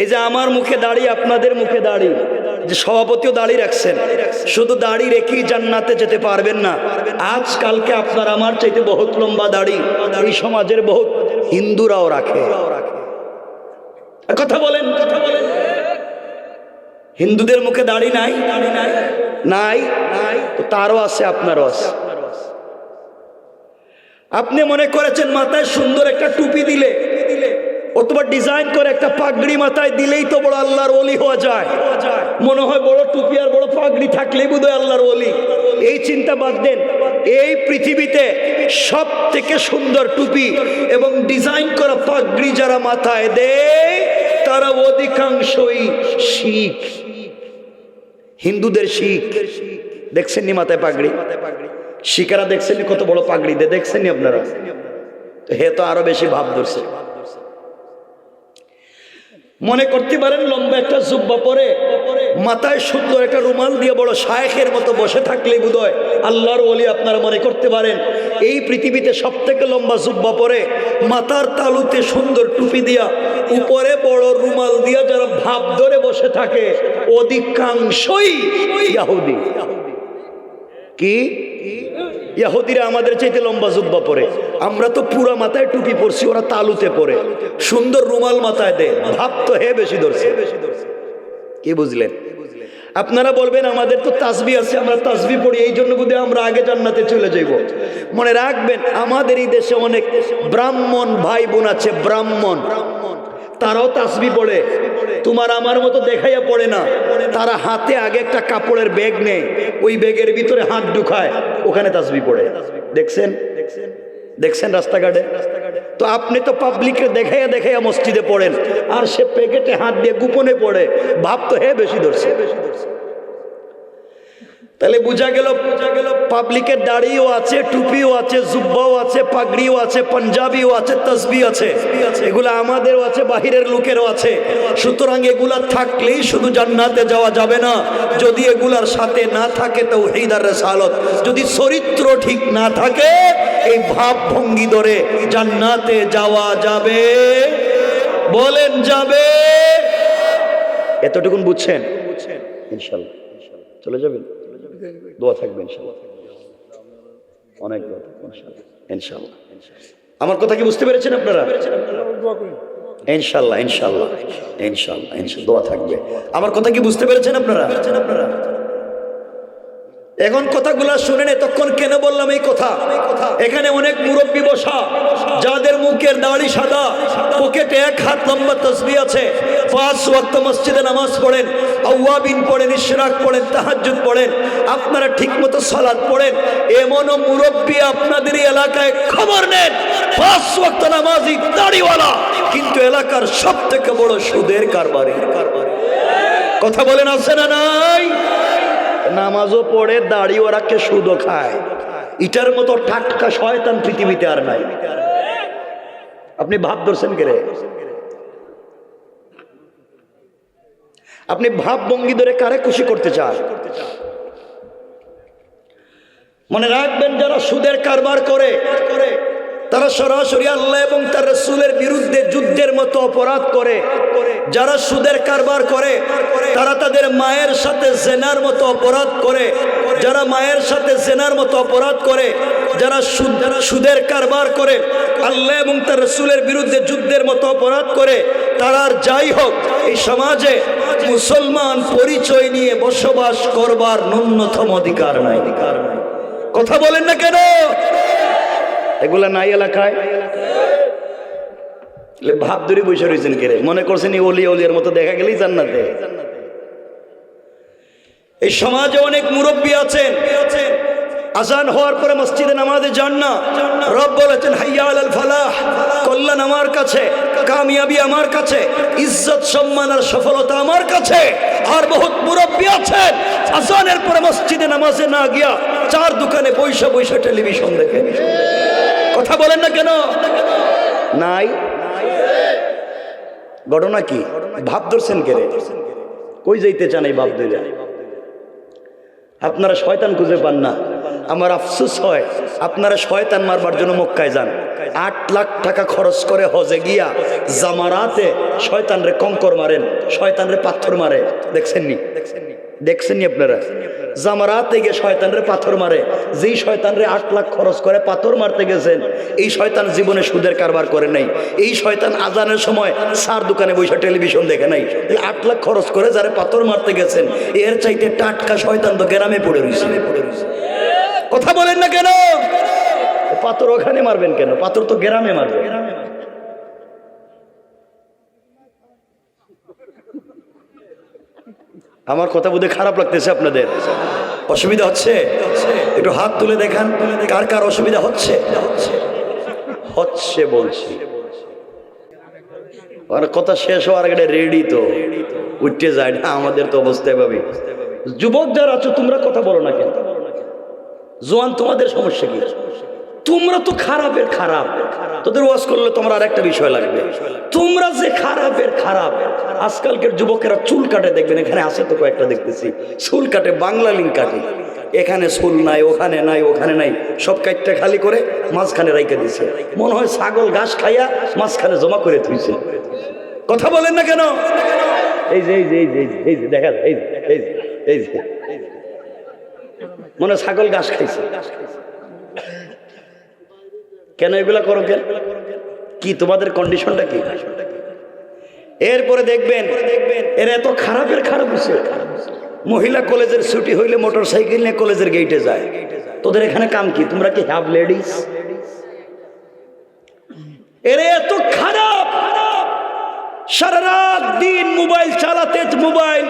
A: এই যে আমার মুখে দাড়ি, আপনাদের মুখে দাড়ি, যে সভাপতিও দাড়ি রাখছেন, শুধু দাড়ি রেখেই জান্নাতে যেতে পারবেন না। আজকালকে আপনার আমার চাইতে বহুত লম্বা দাড়ি এই সমাজের বহুত হিন্দুরাও রাখে। কথা বলেন, কথা বলেন। হিন্দুদের মুখে দাড়ি নাই? নাই, নাই তো তারও আছে, আপনারও আছে। আপনি মনে করেছেন মাথায় সুন্দর একটা টুপি দিলে অথবা ডিজাইন করে একটা পাগড়ি মাথায় দিলেই তো বড় আল্লাহর ওলি হওয়া যায়। মনে হয় বড় টুপি আর বড় পাগড়ি থাকলেই বোধহয় আল্লাহর ওলি। এই চিন্তা বাদ দেন। এই পৃথিবীতে সব থেকে সুন্দর টুপি এবং ডিজাইন করা পাগড়ি যারা মাথায় দেয় তারা অধিকাংশই শিখ, হিন্দুদের শিখ। দেখছেন নি মাথায় পাগড়ি? শিখেরা দেখছেন নি কত বড় পাগড়ি দেয়? দেখছেন নি আপনারা? হে তো আরো বেশি ভাব ধরছে। মনে করতে পারেন লম্বা একটা জুব্বা পরে মাথায় সুন্দর একটা রুমাল দিয়ে বড় শায়েখের মতো বসে থাকলেই বোধহয় আল্লাহর ওলি আপনারা মনে করতে পারেন। এই পৃথিবীতে সব থেকে লম্বা জুব্বা পরে মাথার তালুতে সুন্দর টুপি দিয়া উপরে বড় রুমাল দিয়া যারা ভাব ধরে বসে থাকে অধিকাংশই ইহুদি। কি ইহুদিরা আমাদের চাইতে লম্বা জুব্বা পরে, আমরা তো পুরা মাথায় টুপি পরছি, ওরা তালুতে পরে সুন্দর রুমাল মাথায় দেয়, ভাব তো হে বেশি ধরছে। কি বুঝলেন? আপনারা বলবেন আমাদের তো তাসবি আছে, আমরা তাসবি পড়ি এই জন্য বোধহয় আমরা আগে জান্নাতে চলে যাইব। মনে রাখবেন আমাদের এই দেশে অনেক ব্রাহ্মণ ভাই বোন আছে, ব্রাহ্মণ তারাও তাসবিহ পড়ে, তোমার আমার মতো দেখাইয়া পড়ে না। তারা হাতে আগে একটা কাপড়ের ব্যাগ নেয়, ওই ব্যাগের ভিতরে হাত ঢুকায়, ওখানে তাসবিহ পড়ে। দেখছেন দেখছেন রাস্তাঘাটে? তো আপনি তো পাবলিককে দেখাইয়া দেখাইয়া মসজিদে পড়েন, আর সে প্যাকেটে হাত দিয়ে গোপনে পড়ে, ভাব তো হে বেশি ধরছে। তাহলে বোঝা গেল পাবলিকের দাড়িও আছে, টুপিও আছে, জুব্বাও আছে, পাগড়িও আছে, পাঞ্জাবিও আছে, তসবিহ আছে, এগুলা আমাদেরও আছে, বাহিরের লোকেরও আছে। সুতরাং এগুলা থাকলেই শুধু জান্নাতে যাওয়া যাবে না, যদি এগুলার সাথে না থাকে তাওহীদ আর রিসালাত, যদি চরিত্র ঠিক না থাকে, এই ভাব ভঙ্গি ধরে জান্নাতে যাওয়া যাবে? বলেন যাবে? এতটুকুন বুঝছেন? ইনশাআল্লাহ চলে যাবেন, দোয়া থাকবে ইনশাআল্লাহ, অনেক দোয়া থাকবে ইনশাআল্লাহ। আমার কথা কি বুঝতে পেরেছেন আপনারা? ইনশাআল্লাহ ইনশাআল্লাহ ইনশাআল্লাহ ইনশাআল্লাহ দোয়া থাকবে। আমার কথা কি বুঝতে পেরেছেন আপনারা? এখন কথাগুলা শুনেন, এতক্ষণ কেন বললাম এই কথা? এখানে অনেক মুরব্বী বসা, যাদের মুখের দাড়ি সাদা, পকেটে এক হাত লম্বা তসবিহ আছে, 5 ওয়াক্ত মসজিদে নামাজ পড়েন, আওয়াবিন পড়েন, ইশরাক পড়েন, তাহাজ্জুদ পড়েন, আপনারা ঠিকমতো সালাত পড়েন, এমনও মুরব্বী আপনাদের এলাকায় খবর নেন 5 ওয়াক্ত নামাজি দাড়িওয়ালা, কিন্তু এলাকার সবথেকে বড় সুদের কারবারি। কথা বলেন আছে না নাই? নামাজও পড়ে, দাড়িও রাখে, সুদও খায়। এটার মতো টাটকা শয়তান পৃথিবীতে আর নাই। আপনি ভাব ধরছেন কে রে? আপনি ভাব ভঙ্গি ধরে কারে খুশি করতে চান? মনে রাখবেন, যারা সুদের কারবার করে তারা সরাসরি আল্লাহ এবং তার রাসূলের বিরুদ্ধে যুদ্ধের মতো অপরাধ করে। যারা সুদের কারবার করে তারা তাদের মায়ের সাথে জেনার মতো অপরাধ করে। যারা মায়ের সাথে জেনার মতো অপরাধ করে, যারা সুদের কারবার করে, আল্লাহ এবং তার রাসূলের বিরুদ্ধে যুদ্ধের মতো অপরাধ করে, তারা আর যাই হোক এই সমাজে মুসলমান পরিচয় নিয়ে বসবাস করবার ন্যূনতম অধিকার নাই। কথা বলেন না কেন? এগুলা নাই এলাকায়? ভাব ধরে বসে রয়েছেন কে রে? মনে করছেন এই অলি অলিয়ার মতো দেখা গেলেই জান্নাতে? এই সমাজে অনেক মুরব্বী আছেন, আজান হওয়ার পরে মসজিদে নামাজে যান না। রব বলেছেন হাইয়া আলাল ফালাহ, কল্যাণ আমার কাছে, কামিয়াবি আমার কাছে, ইজ্জত সম্মান আর সফলতা আমার কাছে। আর বহুত মুরব্বী আছেন আজানের পরে মসজিদে নামাজে না গিয়া 4 দোকানে বৈশা বৈশা টেলিভিশন দেখে। কথা বলেন না কেন? নাই? ঘটনা কি? ভাব ধরছেন কে রে? কই যাইতে চান এই ভাব ধরে? আপনারা শয়তান খুঁজে পান না। আমার আফসোস হয়, আপনারা শয়তান মারবার জন্য মক্কায় যান, 8 লাখ টাকা খরচ করে হজে গিয়া জামারাতে শয়তানরে কঙ্কর মারেন, শয়তানরে পাথর মারে। দেখছেননি? দেখছেননি আপনারা? জামারাতে গিয়ে শয়তানরে পাথর মারে। যেই শয়তানরে 8 লাখ খরচ করে পাথর মারতে গেছেন, এই শয়তান জীবনে সুদের কারবার করে নাই। এই শয়তান আজানের সময় 4 দোকানে বসে টেলিভিশন দেখে নাই। 8 লাখ খরচ করে যারা পাথর মারতে গেছেন, এর চাইতে টাটকা শয়তান তো গ্রামে পড়ে রয়েছে। কথা বলেন না কেন? পাথর ওখানে মারবেন কেন? পাথর তো গ্রামে মারবে। আমার কথা বোধহয় খারাপ লাগতেছে আপনাদের? অসুবিধা হচ্ছে? একটু হাত তুলে দেখান, কার কার অসুবিধা হচ্ছে? হচ্ছে বলছি। কথা শেষ হওয়ার আগে রেডি তো উঠতে যায় না। আমাদের তো অবস্থা এভাবে। যুবক যারা আছো তোমরা কথা বলো না কেন? জোয়ান তোমাদের সমস্যা কি? তোমরা তো খারাপের খারাপ। তোদের ওয়াজ করলে তোমার আর একটা বিষয় লাগবে, তোমরা যে খারাপের খারাপ। আজকালকের যুবকেরা চুল কাটে, দেখবেন এখানে আছে তো কয়েকটা দেখতেছি, চুল কাটে, বাংলা লিঙ্ক কাটে। এখানে চুল নাই, ওখানে নাই, ওখানে নাই, সব কাটটা খালি করে মাঝখানে রাইখে দিছে। মনে হয় ছাগল ঘাস খাইয়া মাঝখানে জমা করে থুইছে। কথা বলেন না কেন? এই যে এই যে এই যে এই যে দেখা যায়, এই যে এই যে মনে হয় ছাগল ঘাস খাইছে। কেন এগুলা করো? কেন? কি তোমাদের কন্ডিশনটা কি? এরপরে দেখবেন এর এত খারাপের খারাপ হচ্ছে। মহিলা কলেজের ছুটি হইলে মোটর সাইকেল নিয়ে কলেজের গেটে যায়। তোদের এখানে কাম কি? তোমরা কি হ্যাভ লেডিস? এর এত খারাপ, সারা রাত দিন মোবাইল চালাতে, মোবাইল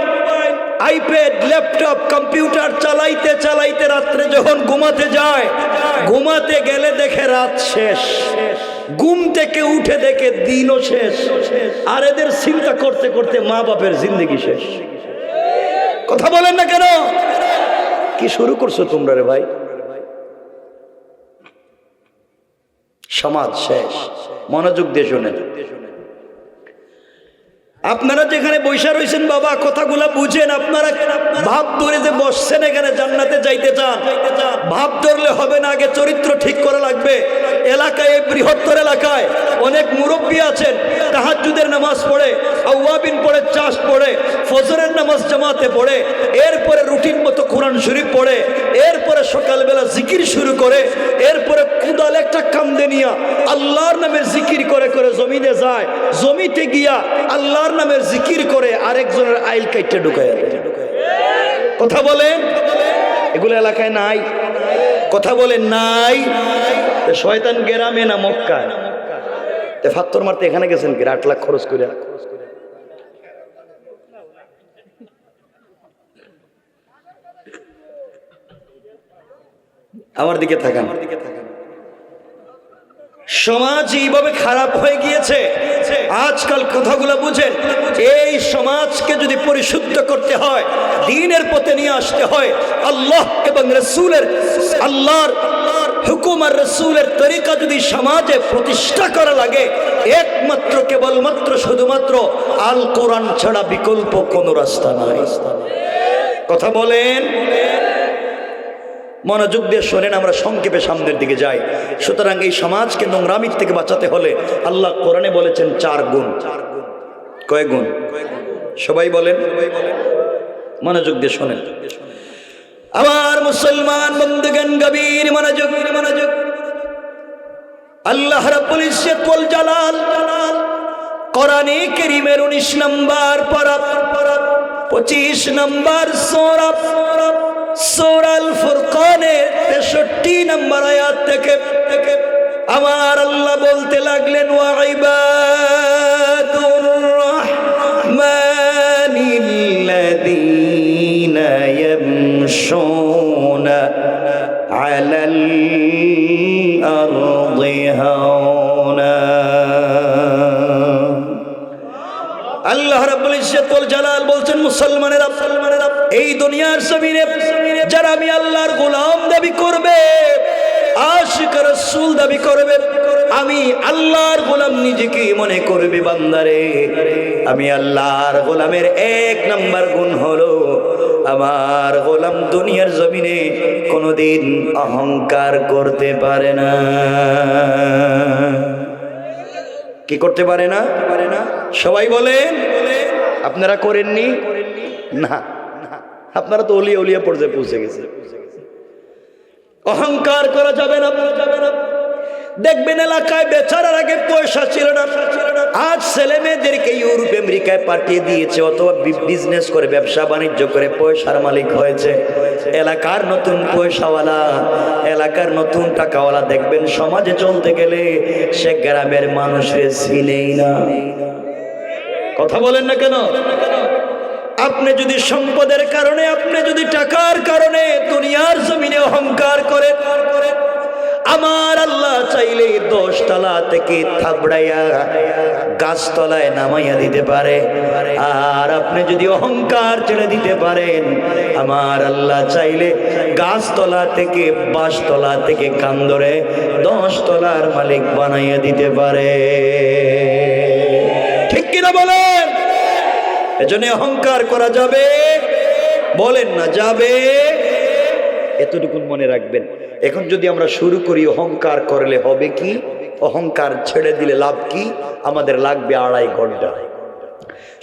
A: আইপ্যাড ল্যাপটপ কম্পিউটার চালাইতে চালাইতে রাত্রে যখন ঘুমাতে যায়, ঘুমাতে গেলে দেখে রাত শেষ, ঘুম থেকে উঠে দেখে দিনও শেষ। আর এদের চিন্তা করতে করতে মা বাপের জিন্দগি শেষ। কথা বলেন না কেন? কি শুরু করছো তোমরা রে ভাই? সমাজ শেষ। মনোযোগ দিয়ে শোনেন। আপনারা যেখানে বৈশা রয়েছেন বাবা, কথাগুলা বুঝেন। আপনারা ভাব ধরে যে বসছেন এখানে জান্নাতে যাইতে চান, ভাব ধরলে হবে না, আগে চরিত্র ঠিক করা লাগবে। এলাকায়, বৃহত্তর এলাকায় অনেক মুরব্বী আছেন, তাহাজ্জুদের নামাজ পড়ে, আওয়াবিন পড়ে, চাষ পড়ে, ফজরের নামাজ জামাতে পড়ে, এরপরে রুটিন মতো কোরআন শরীফ পড়ে, এরপরে সকালবেলা জিকির শুরু করে, এরপরে কুদাল একটা কান্দে নিয়া আল্লাহর নামের জিকির করে করে জমিনে যায়, জমিতে গিয়া আল্লাহর নামের জিকির করে আরেকজনের আইল কাইটে ঢুকায়। কথা বলেন, এগুলো এলাকায় নাই? কথা বলেন নাই? শয়তান গ্রামে না মক্কায়? ফাত্তর মারতে এখানে গেছেন কি 8 লাখ খরচ করে? আমার দিকে থাকান। সমাজ এইভাবে খারাপ হয়ে গিয়েছে আজকাল। কথাগুলো বুঝেন। এই সমাজকে যদি পরিশুদ্ধ করতে হয়, দ্বীনের পথে নিয়ে আসতে হয়, আল্লাহ এবং রাসূলের, আল্লাহর হুকুম আর রাসূলের তরিকা যদি সমাজে প্রতিষ্ঠা করা লাগে, একমাত্র কেবলমাত্র শুধুমাত্র আল কোরআন ছাড়া বিকল্প কোনো রাস্তা নাই। কথা বলেন। মনোযোগ দিয়ে শোনেন। আমরা সংক্ষেপে সামনের দিকে যাই। সুতরাং এই সমাজকে নোংরামির থেকে বাঁচাতে হলে আল্লাহ কোরআনে বলেছেন 4 গুণ। কয় গুণ? সবাই বলেন। মনোযোগ দিয়ে শোনেন আমার মুসলমান বন্ধুগণ, গভীর মনোযোগ, মনোযোগ। আল্লাহ রাব্বুল ইজ্জত ওয়াল জালাল কোরআনে কারীমের 19 নম্বর পারা, 25 নম্বর সূরা, সূরা আল ফুরকানের 63 নম্বর আয়াত থেকে আমার আল্লাহ বলতে লাগলেন, ওয়া ইবাদুর রাহমানিল্লাযীনা ইয়ামশুনা আলাল আরদি হাওনা। আল্লাহ রাব্বুল ইজ্জত ওয়াল জালাল বলছেন, মুসলমানেরা, এই দুনিয়ার জমিনে যারা আমি আল্লাহর গোলাম দাবি করবে, আশিক রাসূল দাবি করবে, আমি আল্লাহর গোলাম নিজেকে মনে করবে, বান্দারে আমি আল্লাহর গোলামের 1 নম্বর গুণ হলো আমার গোলাম দুনিয়ার জমিনে কোনোদিন অহংকার করতে পারে না। কি করতে পারে না? সবাই বলেন। আপনারা করেননি না? আপনারা তো ওলিয়া ওলিয়া পর্যায়ে পৌঁছে গেছে। অহংকার করা যাবে না। দেখবেন এলাকায় বেচারার আগে পয়সা ছিল না, আজ ছেলে মেয়েদেরকে ইউরোপ আমেরিকায় পাঠিয়ে দিয়েছে, অথবা বিজনেস করে, ব্যবসা বাণিজ্য করে পয়সার মালিক হয়েছে। এলাকার নতুন পয়সাওয়ালা, এলাকার নতুন টাকাওয়ালা দেখবেন সমাজে চলতে গেলে সে গ্রামের মানুষের চিনেই না। কথা বলেন না কেন? আপনি যদি সম্পদের কারণে, আপনি যদি টাকার কারণে দুনিয়ার জমিনে অহংকার করেন, আমার আল্লাহ চাইলে 10 তলা থেকে থাবড়াইয়া গাছতলায় নামাইয়া দিতে পারে। আর আপনি যদি অহংকার ছেড়ে দিতে পারেন, আমার আল্লাহ চাইলে গাছতলা থেকে, বাঁশতলা থেকে কান ধরে 10 তলার মালিক বানাইয়া দিতে পারে। ঠিক কিনা বলেন? এজন্য অহংকার করা যাবে? বলেন না যাবে? এতটুকু মনে রাখবেন। এখন যদি আমরা শুরু করি অহংকার করলে হবে কি, অহংকার ছেড়ে দিলে লাভ কি? আমাদের লাগবে 2.5 ঘন্টা।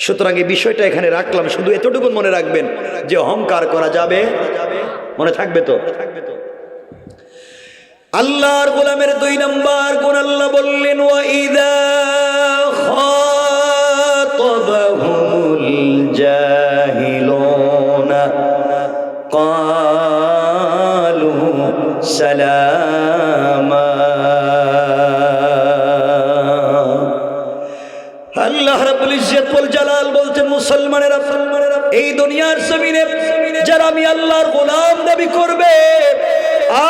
A: সুতরাং এই বিষয়টা এখানে রাখলাম, শুধু এতটুকু মনে রাখবেন যে অহংকার করা যাবে। মনে থাকবে তো? আল্লাহর গোলামের 2 নম্বর গুণ আল্লাহ বললেন, ওয়া ইযা খাতাবাহুল জাহিলুনা ক্বালু সালামা। আল্লাহ রাব্বুল ইজ্জত যারা আমি আল্লাহর গোলাম দাবি করবে,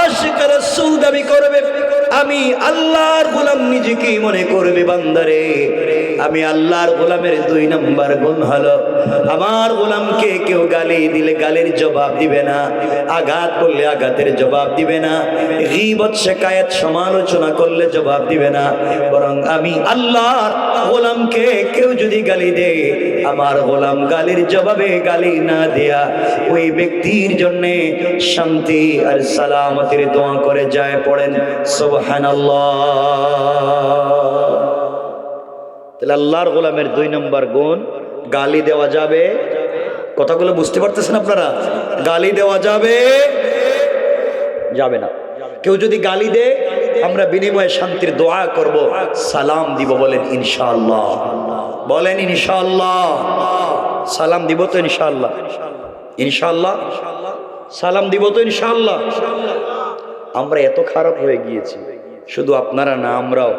A: আশিক রাসূল দাবি করবে, আমি আল্লাহর গোলাম নিজেকে মনে করবে, বান্দারে আমি আল্লাহর গোলামের 2 নম্বর গুণ হলো আমার গোলামকে কেউ গালি দিলে গালির জবাব দিবে না, আঘাত করলে আঘাতের জবাব দিবে না, গীবত শিকায়াত সমালোচনা করলে জবাব দিবে না, বরং আমি আল্লাহর গোলামকে কেউ যদি গালি দেয় আমার গোলাম গালির জবাবে গালি না দেয়া ওই ব্যক্তির জন্য শান্তি আর সালামতের দোয়া করে যায়। পড়েন সুবহানাল্লাহ। তাহলে আল্লাহর গোলামের 2 নম্বর গুণ, গালি দেওয়া যাবে। কথাগুলো বুঝতে পারতেছেন আপনারা? গালি দেওয়া যাবে যাবে না। কেউ যদি গালি দেয় আমরা বিনিময়ে শান্তির দোয়া করব, সালাম দিব। বলেন ইনশাআল্লাহ, বলেন ইনশাআল্লাহ। সালাম দিব তো ইনশাআল্লাহ? ইনশাআল্লাহ সালাম দিব তো ইনশাআল্লাহ? আমরা এত খারাপ হয়ে গিয়েছি, শুধু আপনারা না আমরাও।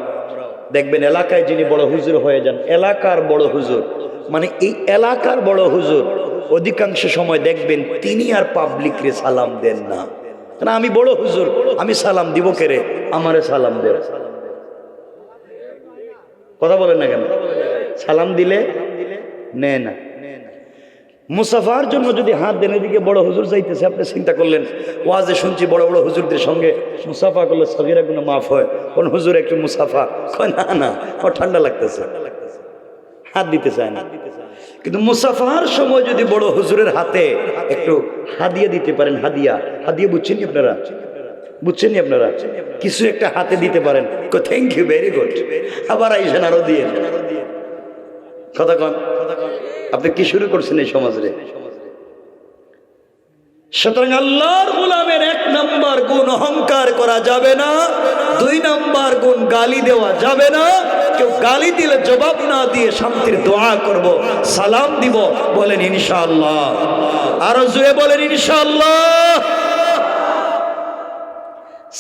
A: দেখবেন এলাকায় যিনি বড় হুজুর হয়ে যান, এলাকার বড় হুজুর মানে এই এলাকার বড় হুজুর, অধিকাংশ সময় দেখবেন তিনি আর পাবলিকরে সালাম দেন না। না আমি বড় হুজুর, আমি সালাম দিব কেরে, আমারে সালাম দেব। কথা বলেন না কেন? সালাম দিলে নেয় না। মুসাফার জন্য যদি হাত দেন, এদিকে বড় হুজুর যাইতেছে, আপনি চিন্তা করলেন ওয়াজে শুনছি বড় বড় হুজুরদের সঙ্গে মুসাফা করলে সগীরা গুনাহ মাফ হয়, কোন হুজুর একটু মুসাফা কয় না, না ও ঠান্ডা লাগতেছে, হাত দিতে চায় না। কিন্তু মুসাফার সময় যদি বড় হুজুরের হাতে একটু হাদিয়া দিতে পারেন, হাদিয়া, হাদিয়া বুঝছেন আপনারা? বুঝছেন আপনারা? কিছু একটা হাতে দিতে পারেন, থ্যাংক ইউ, ভেরি গুড, আবার আইসেন আরো দিয়ে। কথা কন, আপনি কি শুরু করছেন এই সমাজে? সুতরাং আল্লাহর গোলামের 1 নম্বর গুণ অহংকার করা যাবে না, 2 নম্বর গুণ গালি দেওয়া যাবে না। কেউ গালি দিলে জবাব না দিয়ে শান্তির দোয়া করব, সালাম দিব। বলেন ইনশাআল্লাহ, আরো জোরে বলেন ইনশাআল্লাহ।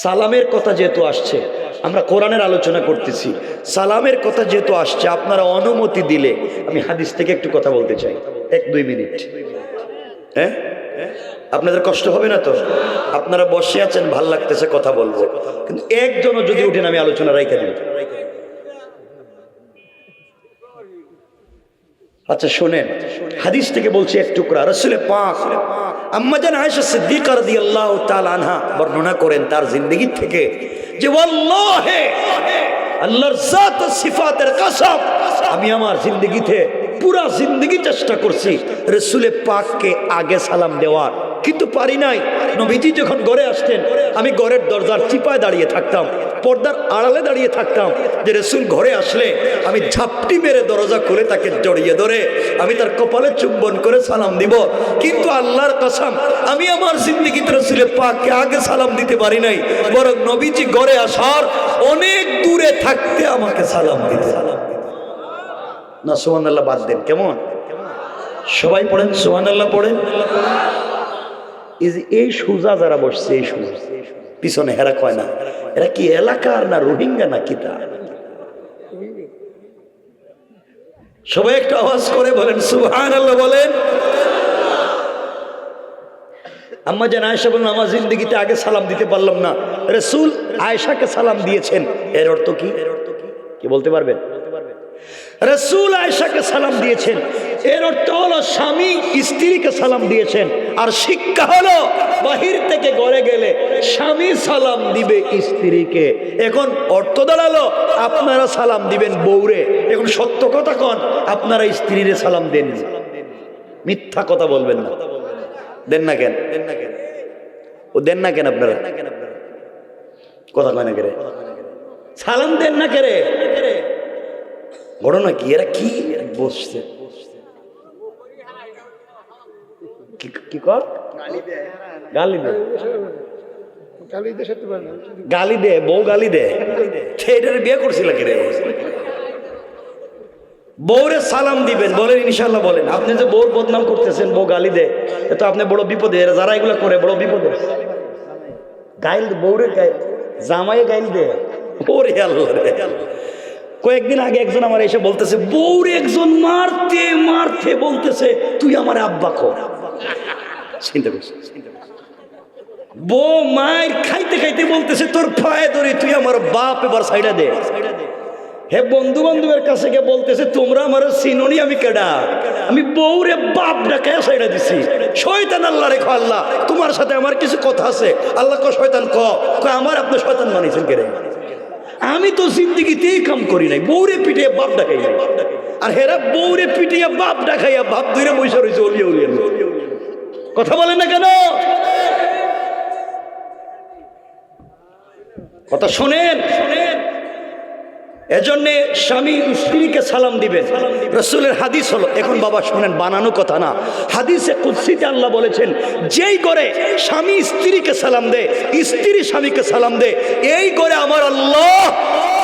A: সালামের কথা যেহেতু আসছে, আমরা কোরআনের আলোচনা করতেছি, সালামের কথা যেহেতু আসছে, আপনারা অনুমতি দিলে আমি হাদিস থেকে একটু কথা বলতে চাই, 1-2 মিনিট। হ্যাঁ, আপনাদের কষ্ট হবে না তো? আপনারা বসে আছেন, ভাল লাগতেছে, কথা বলবো, কিন্তু একজনও যদি উঠেন আমি আলোচনা রাইখা দিব। আচ্ছা শোনেন, হাদিস থেকে বলছি এক টুকরা। রাসূল পাক আম্মা জান আয়েশা সিদ্দিকা রাদিয়াল্লাহু তাআলা আনহা বর্ণনা করেন তার জিন্দেগি থেকে যে ওয়াল্লাহি, আল্লাহর জাত ও সিফাতের কসম, আমি আমার জিন্দেগিতে পুরা জিন্দেগি চেষ্টা করছি রাসূল পাককে আগে সালাম দেওয়ার, কিন্তু পারি নাই। নবীজি যখন ঘরে আসতেন আমি ঘরের দরজার চিপায় দাঁড়িয়ে থাকতাম, পর্দার আড়ালে দাঁড়িয়ে থাকতাম, যে রাসূল ঘরে আসলে আমি ঝাপটি মেরে দরজা খুলে তাকে জড়িয়ে ধরে আমি তার কপালে চুম্বন করে সালাম দিব। কিন্তু আল্লাহর কসম আমি আমার জিন্দেগিতে রাসূল পাককে আগে সালাম দিতে পারি নাই, বরং নবীজি ঘরে আসার অনেক দূরে থাকতে আমাকে সালাম দিতে। না সুবহানাল্লাহ বাদ দেন, কেমন? সবাই পড়েন সুবহানাল্লাহ, পড়েন। এই সুজা যারা বসছে, এই সুজা পিছনে, হেরা কয় না এরা কি এলাকার না রোহিঙ্গা না কিতা? সবাই একটু আওয়াজ করে বলেন সুবহানাল্লাহ, বলেন। আম্মা জান আয়েশা বলেন আমার জিন্দেগিতে আগে সালাম দিতে পারলাম না, রাসূল আয়েশাকে সালাম দিয়েছেন। এর অর্থ কি? কি বলতে পারবেন? রাসূল আয়েশাকে সালাম দিয়েছেন, এর অর্থ হলো স্বামী স্ত্রীকে সালাম দিয়েছেন। আর শিক্ষা হলো বাহির থেকে ঘরে গেলে স্বামী সালাম দিবে স্ত্রীকে। এখন অর্থ দাঁড়ালো আপনারা সালাম দিবেন বউরে। এখন সত্য কথা কন, আপনারা স্ত্রীরে সালাম দেন, মিথ্যা কথা বলবেন না। দেন না কেন? ও দেন না কেন? আপনারা কথা কয় না কেরে? সালাম দেন না কেরে? ঘটনা কি? এরা কি বসছে? কি কর? গালি দে, গালি দে, বউ গালি দে। এটার বিয়ে করছিল কে রে? বউরে সালাম দিবেন, বলেন ইনশাআল্লাহ, বলেন। আপনি যে বউর বদনাম করতেছেন, বউ গালি দে, তো আপনি বড় বিপদে। যারা এগুলো করে বড় বিপদে। গাইল বউরে, জামাইয়ে গাইল দে, ওরে আল্লাহ রে। কয়েকদিন আগে একজন আমার এসে বলতেছে বউরে একজন মারতে মারতে বলতেছে তুই আমার আব্বা কর। চিন্তা করছে বউ মায়ের খাইতে খাইতে বলতেছে তোর পায়ে ধরে তুই আমার বাপ এবার সাইডা দে। হে বন্ধু বান্ধবের কাছে গিয়ে বলতেছে তোমরা আমার চিনোনি আমি কেডা, আমি বউরে বাপ ডাকে সাইডা দিছি। শয়তান আল্লাহ রেখো, আল্লাহ তোমার সাথে আমার কিছু কথা আছে। আল্লাহ ক শয়তান ক আমার আপনি শয়তান মানিয়েছেন কেড়ে, আমি তো জিন্দিগিতেই কাম করি নাই, বউরে পিটিয়ে বাপ ডাকাই নাই। আর হেরা বউরে পিটিয়ে বাপ ডাকাইয়া বাপ ধরে বৈশা রয়েছে অলিয়া উলিয়া। কথা বলেন না কেন? কথা শোনেন। এজন্য স্বামী স্ত্রীকে সালাম দিবেন, রাসূলের হাদিস হলো। এখন বাবা শোনেন, বানানো কথা না, হাদিসে কুদসিতে আল্লাহ বলেছেন যেই করে স্বামী স্ত্রীকে সালাম দে, স্ত্রী স্বামীকে সালাম দে, এই করে আমার আল্লাহ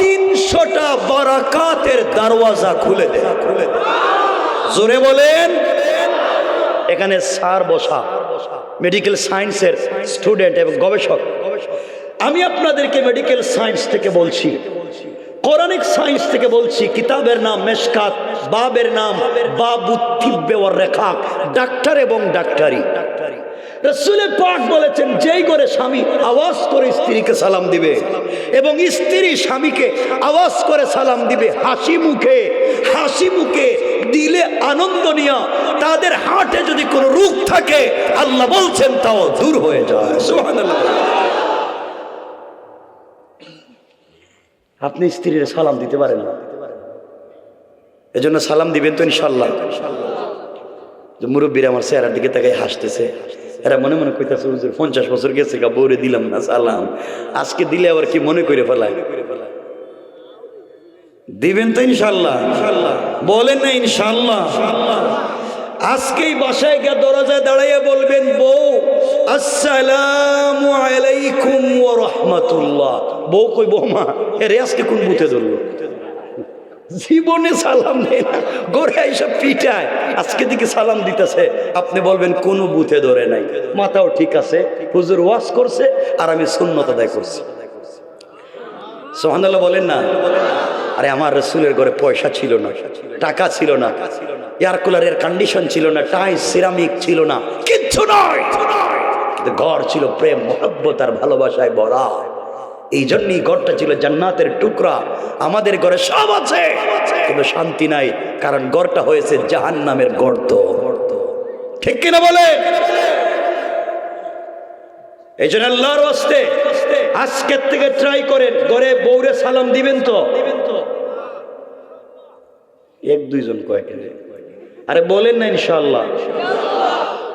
A: 300টা বারাকাতের দরওয়াজা খুলে দেয়। জোরে বলেন। এখানে স্যার বসা, মেডিকেল সায়েন্সের স্টুডেন্ট এবং গবেষক। আমি আপনাদেরকে মেডিকেল সায়েন্স থেকে বলছি, কোরআনিক সায়েন্স থেকে বলছি। কিতাবের নাম মেশকাত, বাবের নাম বাবু তিব্বে ওয়ার রেখাক, ডাক্তার এবং ডাক্তারি। রাসূল পাক বলেছেন যেই করে স্বামী আওয়াজ করে স্ত্রীকে সালাম দিবে এবং স্ত্রী স্বামীকে আওয়াজ করে সালাম দিবে হাসি মুখে, হাসি মুখে দিলে আনন্দ নিয়া, তাদের হার্টে যদি কোনো রোগ থাকে আল্লাহ বলছেন তাও দূর হয়ে যায়। সুবহানাল্লাহ। আপনি স্ত্রীর সালাম দিতে পারেন না, এজন্য সালাম দিবেন তো ইনশাল্লাহ। মুরব্বীরা আমার চেহারার দিকে তাকাই হাসতেছে, এরা মনে মনে কইতেছে হুজুর 50 বছর গেছে গা বউরে দিলাম না সালাম, আজকে দিলে আবার কি মনে করে ফেলায়। দিবেন তো ইনশাল্লাহ? বলেন না ইনশাল্লাহ? আজকেই বাসায় গিয়ে দরজায় দাঁড়াইয়া বলবেন বউ আসসালামু আলাইকুম ওয়া রাহমাতুল্লাহ। বউ কই বৌমা এর আজকে কোন বুতে ধরলো, জীবনে সালাম দেয় না, গড়ে এইসব পিটায়, আজকে দিকে সালাম দিতেছে। আপনি বলবেন কোন বুথে ধরে নাই, মাথাও ঠিক আছে, হুজুর ওয়াজ করছে আর আমি সুন্নত আদায় করছি। সুবহানাল্লাহ বলেন না? আরে আমার রাসূলের ঘরে পয়সা ছিল না, টাকা ছিল না, এয়ার কুলারের কন্ডিশন ছিল না, টাইলস সিরামিক ছিল না, কিচ্ছু নয়, কিন্তু ঘর ছিল প্রেম মহব্বত আর ভালোবাসায় ভরা। এই জন্যই ঘরটা ছিল জান্নাতের টুকরা। আমাদের ঘরে সব আছে কিন্তু শান্তি নাই, কারণ ঘরটা হয়েছে জাহান্নামের গর্ত। ঠিক কিনা বলে? এই জন্য আল্লাহর ওয়াস্তে আজকের থেকে ট্রাই করেন, ঘরে বউরে সালাম দিবেন তো। 1-2 জন কয়েকটা, আরে বলেন না ইনশাআল্লাহ?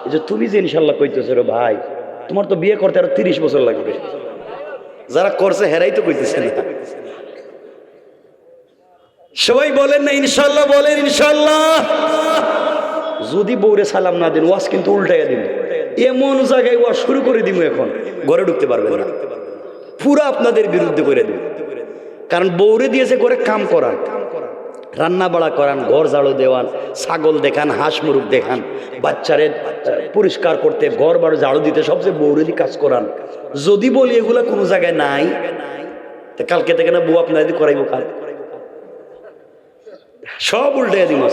A: এই যে তুমি যে ইনশাআল্লাহ কইতেছো রে ভাই, তোমার তো বিয়ে করতে আরো 30 বছর লাগবে। যারা করছে হেরাই তো কইতেছে না। সবাই বলেন না ইনশাআল্লাহ? বলেন ইনশাআল্লাহ। যদি বউরে সালাম না দেন ওয়াজ কিন্তু উল্টাইয়া দিন, এমন জায়গায় ওয়াজ শুরু করে দিব এখন ঘরে ঢুকতে পারবেন না, পুরো আপনাদের বিরুদ্ধে করে দিব। কারণ বউরে দিয়েছে করে কাম করান, রান্না বাড়া করান, ঘর ঝাড়ু দেওয়ান, ছাগল দেখান, হাঁস মুরগ দেখান, বাচ্চারে পরিষ্কার করতে, ঘর বাড়ি ঝাড়ু দিতে, সবচেয়ে বউরেরই কাজ করান। যদি বলি এগুলা কোনো জায়গায় নাই, তো কালকে থেকে না বউ আপনার করাইব, কাল সব উল্টে দিব।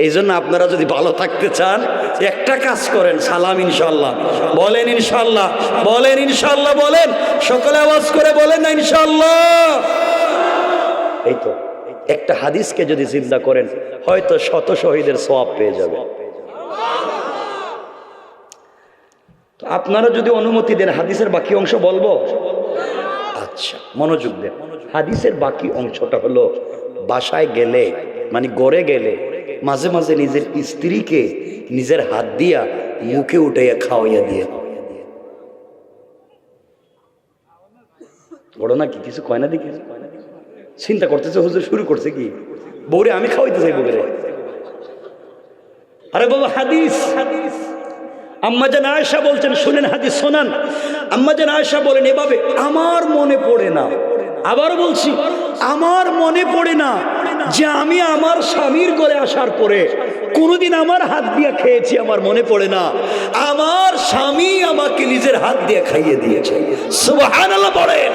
A: এই জন্য আপনারা যদি ভালো থাকতে চান একটা কাজ করেন, সালাম ইনশাল্লাহ বলেন, ইনশাল্লাহ বলেন, ইনশাল্লাহ বলেন, সকলে আওয়াজ করে বলেন না ইনশাল্লাহ। এই তো একটা হাদিসকে যদি চিন্তা করেন হয়তো 100 শহীদের সওয়াব পেয়ে যাবে। তো আপনারা যদি অনুমতি দেন হাদিসের বাকি অংশ বলবো। আচ্ছা মনোযোগ দেন। হাদিসের বাকি অংশটা হলো বাসায় গেলে, মানে গড়ে গেলে মাঝে মাঝে নিজের স্ত্রীকে নিজের হাত দিয়া মুখে উঠাইয়া খাওয়াইয়া দিয়ে। ঘটনা কি কিছু কয় না? দেখি চিন্তা করতেছে হুজুর শুরু করছে কি বউরে আমি খাওয়াইতে চাইবো রে? আরে বাবা হাদিস, আম্মা জান আয়েশা বলছেন, শুনেন হাদিস শোনান। আম্মা জান আয়েশা বলেন এভাবে, আমার মনে পড়ে না, আবার বলছি আমার মনে পড়ে না যে আমি আমার স্বামীর ঘরে আসার পরে কোনোদিন আমার হাত দিয়ে খেয়েছি, আমার মনে পড়ে না। আমার স্বামী আমাকে নিজের হাত দিয়ে খাইয়ে দিয়েছে। সুবহানাল্লাহ বলেন।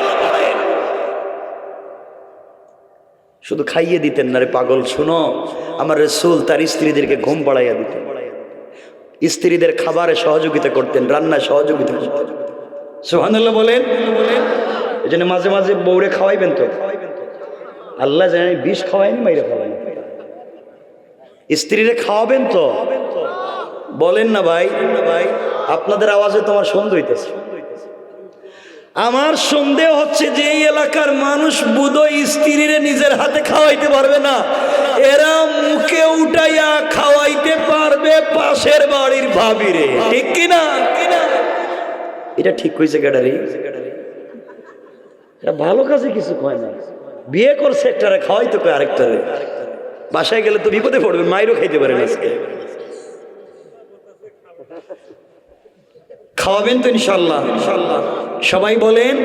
A: শুধু খাইয়ে দিতেন না রে পাগল, শুনো, আমার রাসূল তার স্ত্রীদেরকে ঘুম পাড়াইয়া দিতেন। স্ত্রীদের খাবারে সহযোগিতা করতেন, রান্নায় সহযোগিতা করতেন। সুবহানাল্লাহ বলেন। এই জন্য মাঝে মাঝে বউরে খাওয়াইবেন তো, আল্লাহ জানে বিষ খাওয়াইনি, মাইরে খাওয়াইনি, স্ত্রীরে খাওয়াবেন তো, বলেন না ভাই? আপনাদের আওয়াজে তোমার সন্দেহ হইতেছে। আমার সন্দেহ হচ্ছে যে এই এলাকার মানুষ বুধই স্ত্রীরে নিজের হাতে খাওয়াইতে পারবে না, এরা মুখে উঠাইয়া খাওয়াইতে পারবে পাশের বাড়ির ভাবিরে, ঠিক কিনা? এটা ঠিক হয়েছে ক্যাডারি, এটা ভালো কাজে কিছু কয় না। বিয়ে করছে একটারে, খাওয়াইতে কয় আরেকটারে। বাসায় গেলে তো বিপদে পড়বেন, মাইরও খাইতে পারেন আজকে। খাওয়াবেন তো ইনশাল্লাহ? সবাই বলেন,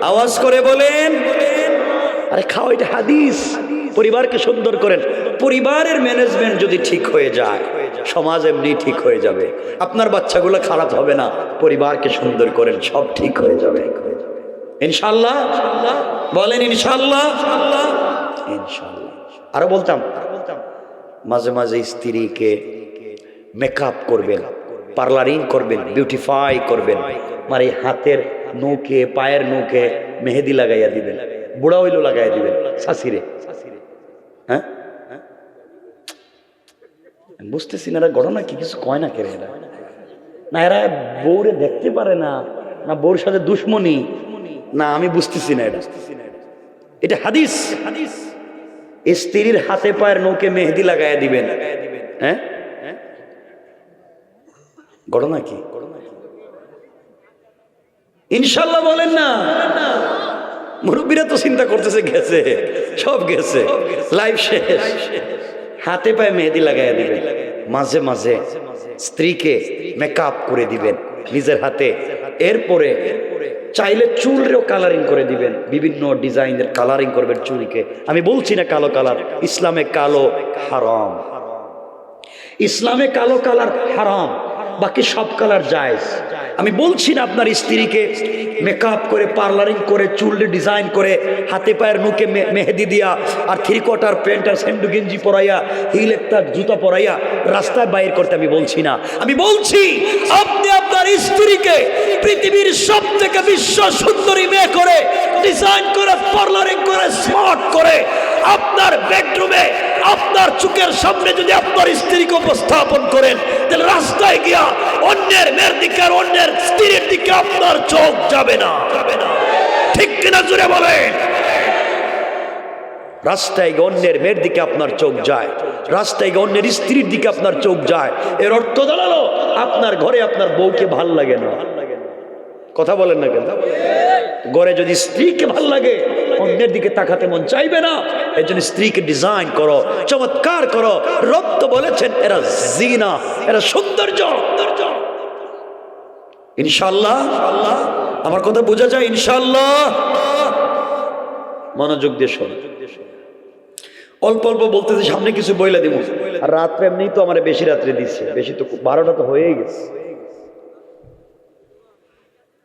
A: আওয়াজ করে বলেন। আরে খাওয়া, এটা হাদিস। পরিবারকে সুন্দর করেন। পরিবারের ম্যানেজমেন্ট যদি ঠিক হয়ে যায়, সমাজ এমনি ঠিক হয়ে যাবে। আপনার বাচ্চাগুলো খারাপ হবে না। পরিবারকে সুন্দর করেন, সব ঠিক হয়ে যাবে ইনশাল্লাহ। বলেন ইনশাল্লাহ। ইনশাল্লাহ। আরো বলতাম, মাঝে মাঝে স্ত্রীকে মেকআপ করবেন, পার্লারিং করবেন, বিউটিফাই করবেন। মানে হাতের নৌকে, পায়ের নৌকে মেহেদি লাগাইয়া দিবেন, বুড়া হইলো লাগাইয়া দিবেন শাশিরে। হ্যাঁ, বুঝতেছি না এরা ঘটনা কি, কিছু কয় না কেন এরা? না এরা বউরে দেখতে পারে না, না বউর সাথে দুশ্মনী, না আমি বুঝতেছি না। এটা হাদিস। স্ত্রীর হাতে পায়ের নৌকে মেহেদি লাগাইয়া দিবেন। হ্যাঁ, ঘটনা কি? ইনশাল্লাহ বলেন না। মুরব্বীরা তো চিন্তা করতেছে, গেছে, সব গেছে, লাইফ শেষ। হাতে পায়ে মেহেদি লাগাইয়া দিবেন। মাঝে মাঝে স্ত্রীকে মেকআপ করে দিবেন নিজের হাতে। এরপরে চাইলে চুলরেও কালারিং করে দিবেন, বিভিন্ন ডিজাইনের কালারিং করবেন চুলকে। আমি বলছি না কালো কালার, ইসলামে কালো হারাম, ইসলামে কালো কালার হারাম, বাকি সব কালার জায়েজ। আমি বলছি না আপনার স্ত্রীকে মেকআপ করে, পার্লারিং করে, চুল ডিজাইন করে, হাতে পায়ের নুকে মেহেদি দিয়া, আর 3 কোয়ার্টার প্যান্ট আর স্যান্ডু গেঞ্জি পরাইয়া, হিল একটা জুতা পরাইয়া রাস্তায় বাইর করতে আমি বলছি না। আমি বলছি আপনি আপনার স্ত্রীকে পৃথিবীর সব থেকে বিশ্ব সুন্দরী মেয়ে করে, ডিজাইন করে, পার্লারিং করে, স্মার্ট করে আপনার বেডরুমে, আপনার চোখের সামনে যদি আপনার স্ত্রীকে উপস্থাপন করেন, তাহলে রাস্তায় গিয়া অন্যের মেয়ের দিকে আর অন্যের স্ত্রীর দিকে আপনার চোখ যাবে না। ঠিক কিনা জোরে বলেন? রাস্তায় গিয়ে অন্যের মেয়ের দিকে আপনার চোখ যায়, রাস্তায় গিয়ে অন্যের স্ত্রীর দিকে আপনার চোখ যায়, এর অর্থ দাঁড়ালো আপনার ঘরে আপনার বউকে ভাল লাগে না। কথা বলেন না কেন? ঘরে যদি স্ত্রীকে ভাল লাগে, অন্যের দিকে তাকাতে মন চাইবে না। এর জন্য স্ত্রীকে ডিজাইন করো, চমৎকার করো। রব তো বলেছেন এরা জিনা, এরা সৌন্দর্য। ইনশাআল্লাহ। আমার কথা বোঝা যায়? ইনশাআল্লাহ। মনোযোগ দিয়ে শোনো। অল্প অল্প বলতেছি, সামনে কিছু বইলা দিব। আর রাত্রে এমনি তো আমার বেশি রাত্রে দিচ্ছে, বেশি তো 12টা তো হয়েই গেছে।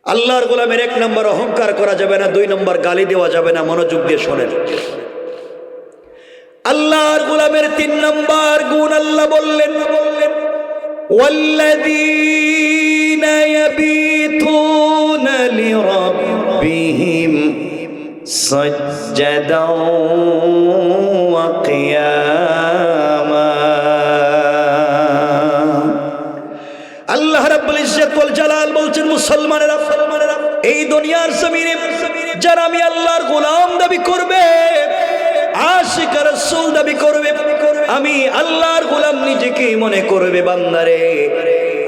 A: আল্লাহর গোলামের 1 নম্বর অহংকার করা যাবে না, 2 নম্বর গালি দেওয়া যাবে না। মনোযোগ দিয়ে শোনেন। আল্লাহর গোলামের 3 নম্বর গুণ আল্লাহ বললেন, ওয়াল্লাযীনা ইয়াবিতুনা লিরাব্বিহিম সাজদাও ওয়া কিয়ামা। আল্লাহ রাব্বুল ইজ্জত ওয়াল জালাল বলছেন, মুসলমানেরা, এই দুনিয়ার জমিনে যারা আমি আল্লাহর গোলাম দাবি করবে, আশিক রাসূল দাবি করবে, আমি আল্লাহর গোলাম নিজেকে মনে করবে, বান্দারে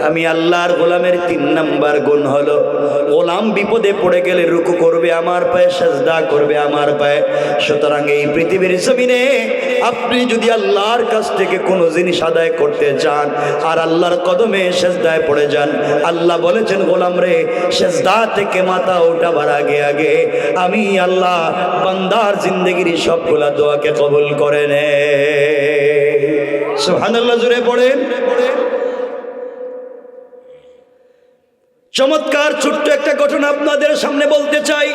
A: আমি আল্লাহর গোলামের 3 নাম্বার গুণ হলো গোলাম বিপদে পড়ে গেলে রুকু করবে আমার পায়ে, সিজদা করবে আমার পায়ে। সুতরাং এই পৃথিবীর জমিনে আপনি যদি আল্লাহর কাছ থেকে কোনো জিনিস আদায় করতে চান আর আল্লাহর কদমে সিজদায় পড়ে যান, আল্লাহ বলেছেন গোলাম রে, সিজদা থেকে মাথা ওঠাবার আগে আগে আমি আল্লাহ বান্দার জিন্দেগির সবগুলা দোয়াকে কবুল করে নে। সুবহানাল্লাহ, জোরে পড়েন। চমৎকার ছোট্ট একটা ঘটনা আপনাদের সামনে বলতে চাই।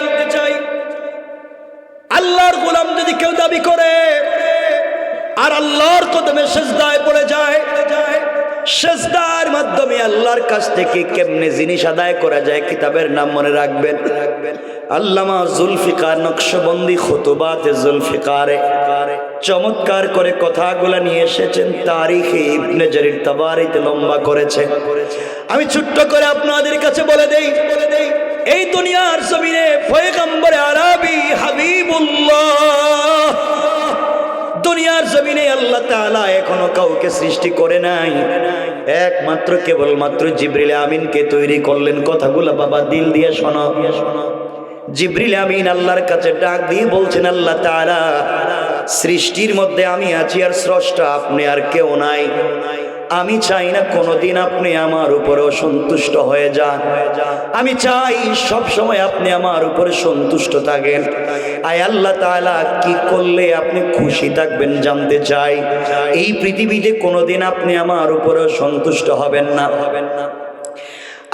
A: আল্লাহর গোলাম যদি কেউ দাবি করে আর আল্লাহর কদমে সিজদায় পড়ে যায়, সেজদার মাধ্যমে আল্লাহর কাছ থেকে কেমনে জিনিস আদায় করা যায় কিতাবের নাম মনে রাখবেন। আল্লামা জুলফিকার নকশবন্দি খুতুবাতে জুলফিকারে চমৎকার করে কথাগুলো নিয়ে এসেছেন। তারিখে ইবনে জারির তাবারিতে লম্বা করেছে। আমি ছোট্ট করে আপনাদের কাছে বলে দেই, এই দুনিয়ার জমিনে পয়গম্বর আরবি হাবিবুল্লাহ, দুনিয়ার জমিনে আল্লাহ তাআলা এখনো কাউকে সৃষ্টি করে নাই, একমাত্র কেবলমাত্র জিবরিল আমিনকে তৈরি করলেন। কথাগুলো বাবা দিল দিয়ে শোনো। জিবরিল আমিন আল্লাহর কাছে ডাক দিয়ে বলছেন, আল্লাহ তাআলা সৃষ্টির মধ্যে আমি আছি আর স্রষ্টা আপনি, আর কেউ নাই। আমি চাই না কোনোদিন আপনি আমার উপরে অসন্তুষ্ট হয়ে যান। আমি চাই সব সময় আপনি আমার উপরে সন্তুষ্ট থাকেন। আয় আল্লাহ তাআলা কি করলে আপনি খুশি থাকবেন জানতে চাই। এই পৃথিবীতে কোনোদিন আপনি আমার উপরে সন্তুষ্ট হবেন না।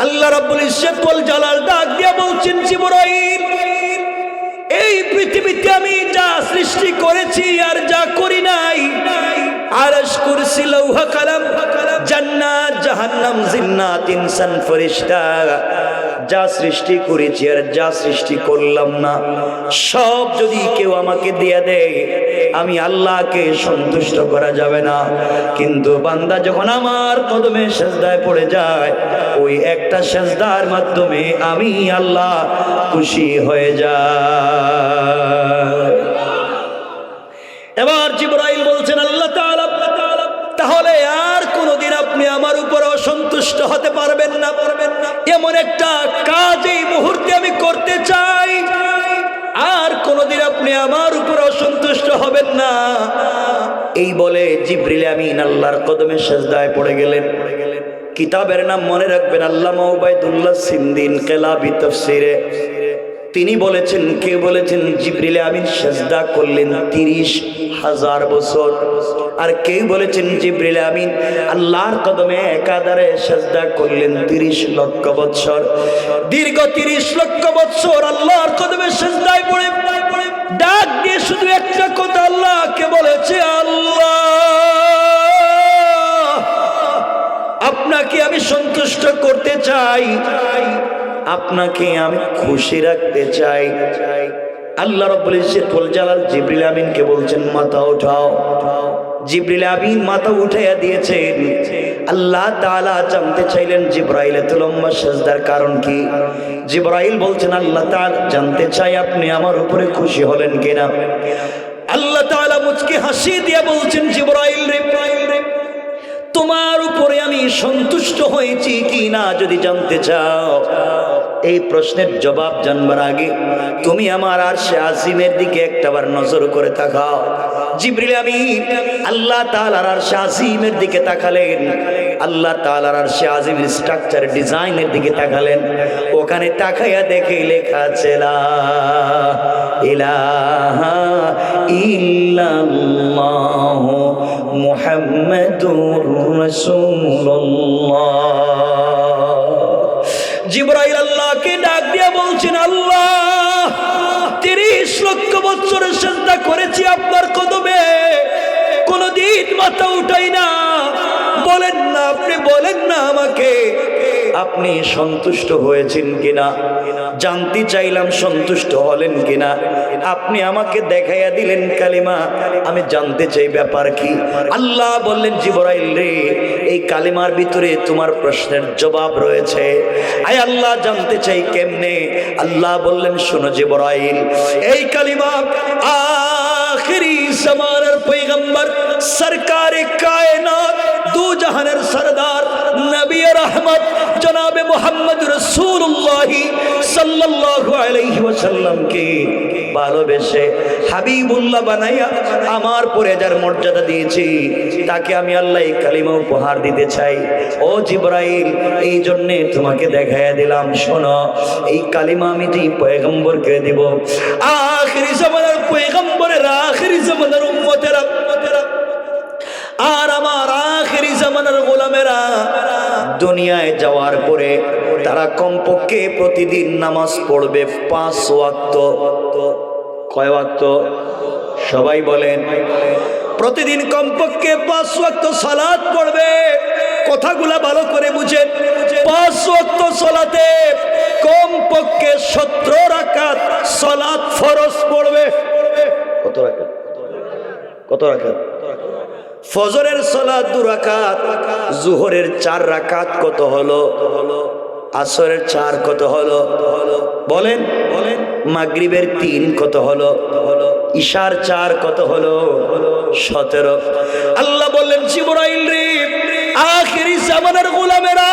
A: আল্লাহ রাব্বুল ইজ্জত ওয়াল জালাল ডাক দিয়ে বলছেন, জিবরাইল এই পৃথিবীতে আমি যা সৃষ্টি করেছি আর যা করি নাই, আরশ কুরসি লৌহ কলম জান্নাত জাহান্নাম জিন্নাত ইনসান ফেরেশতা, যা সৃষ্টি করেছি আর যা সৃষ্টি করলাম না, সব যদি কেউ আমাকে দিয়ে দেয় আমি আল্লাহকে সন্তুষ্ট করা যাবে না। কিন্তু বান্দা যখন আমার কদমে সেজদায় পড়ে যায়, ওই একটা সেজদার মাধ্যমে আমি আল্লাহ খুশি হয়ে যায়। এবার জিবরাইল বলছেন, আল্লাহ তাআলা তাহলে আর কোনোদিন আপনি আমার উপর অসন্তুষ্ট হতে পারবেন না। এমন একটা কাজ এই মুহূর্তে আমি করতে চাই, আর কোনোদিন আপনি আমার উপর অসন্তুষ্ট হবেন না। এই বলে জিবরিল আমিন আল্লাহর কদমে সেজদায় পড়ে গেলেন। কিতাবের নাম মনে রাখবেন, আল্লামা উবাইদুল্লাহ সিন্দি ইনকিলাবি তাফসীরে তিনি বলেছেন, কে বলেছেন, জিবরিল আমিন সেজদা করলেন 30,000 বছর। আর কেউ বলেছেন জিবরিল আমিন আল্লাহর কদমে একাধারে সেজদা করলেন 30 লক্ষ বছর। দীর্ঘ 30 লক্ষ বছর আল্লাহর কদমে সেজদায় পড়ে ডাক দিয়ে শুধু একটা কথা আল্লাহকে বলেছে, আল্লাহ আপনাকে আমি সন্তুষ্ট করতে চাই, আপনাকে আমি খুশি রাখতে চাই। আল্লাহ রাব্বুল ইজ্জত ওয়াল জালাল জিবরিল আমিনকে বলছেন, মাথা উঠাও। জিবরিল আমিন মাথা উঠাইয়া দিয়েছেন। আল্লাহ তাআলা জানতে চাইলেন জিবরাইল এত লম্বা সেজদার কারণ কি। জিবরাইল বলছেন, আল্লাহ তাআলা জানতে চাই আপনি আমার উপরে খুশি হলেন কিনা। আল্লাহ তাআলা মুচকি হাসি দিয়ে বলছেন, জিবরাইল রে, তোমার উপরে আমি সন্তুষ্ট হয়েছি কি না যদি জানতে চাও, এই প্রশ্নের জবাব জানবার আগে তুমি আমার আরশে আজিমের দিকে একটাবার নজর করে তাকাও। জিবরিল আমিন আল্লাহ তাআলার আরশে আজিমের দিকে তাকালেন। আল্লাহ তাআলার আরশে আজিমের স্ট্রাকচার ডিজাইনের দিকে তাকালেন। ওখানে তাকাইয়া দেখে লেখা আছে লা ইলাহা ইল্লাল্লাহ মুহাম্মাদুর রাসূলুল্লাহ। জিবরাইল আল্লাহকে ডাক দিয়ে বলছেন, আল্লাহ 30 লক্ষ বছরের সেজদা করেছি আপনার কদমে, কোনদিন মাথা উঠাই না। বলেন না, আপনি বলেন না আমাকে আপনি সন্তুষ্ট হয়েছেন কিনা। জানতে চাইলাম সন্তুষ্ট হলেন কিনা। আপনি আমাকে দেখাইয়া দিলেন কালিমা, আমি জানতে চাই ব্যাপার কি। আল্লাহ বললেন, জিবরাইল রে, এই কালিমার ভিতরে তোমার প্রশ্নের জবাব রয়েছে। আয় আল্লাহ জানতে চাই কেমনে। আল্লাহ বললেন, শোনো জিবরাইল, এই কালিমা আখিরি জামানার পয়গম্বর সরকারে কায়নাত দু জাহানের সরদার নবী রহমত জনাবে মুহাম্মদ রাসূলুল্লাহ সাল্লাল্লাহু আলাইহি ওয়াসাল্লামকে ভালোবেসে হাবিবুল্লাহ বানাইয়া আমার পরে যার মর্যাদা দিয়েছি, তাকে আমি আল্লাহ এই কালিমা উপহার দিতে চাই। ও জিবরাইল, এই জন্যে তোমাকে দেখাইয়া দিলাম। শোনো, এই কালিমা আমি যে পয়গম্বরকে দিব, আখিরি জামানার পয়গম্বরের আখিরি জামানার উম্মতেরা আর আমার আখিরি জামানার গোলামেরা দুনিয়ায় যাওয়ার পরে তারা কমপক্ষে প্রতিদিন নামাজ পড়বে 5 ওয়াক্ত। কয় ওয়াক্ত? সবাই বলেন। প্রতিদিন কমপক্ষে 5 ওয়াক্ত সালাত পড়বে। কথাগুলা ভালো করে বুঝেন। 5 ওয়াক্ত সালাতে কমপক্ষে 17 রাকাত সালাত ফরজ পড়বে। কত রাকাত? কত রাকাত? ফজরের সালাত 2 রাকাত, যোহরের 4 রাকাত কত হলো? আসরের 4 কত হলো? বলেন বলেন। মাগরিবের 3 কত হলো? ইশার 4 কত হলো? 17। আল্লাহ বললেন জিবরাইল রে, আখিরি জামানার গোলামেরা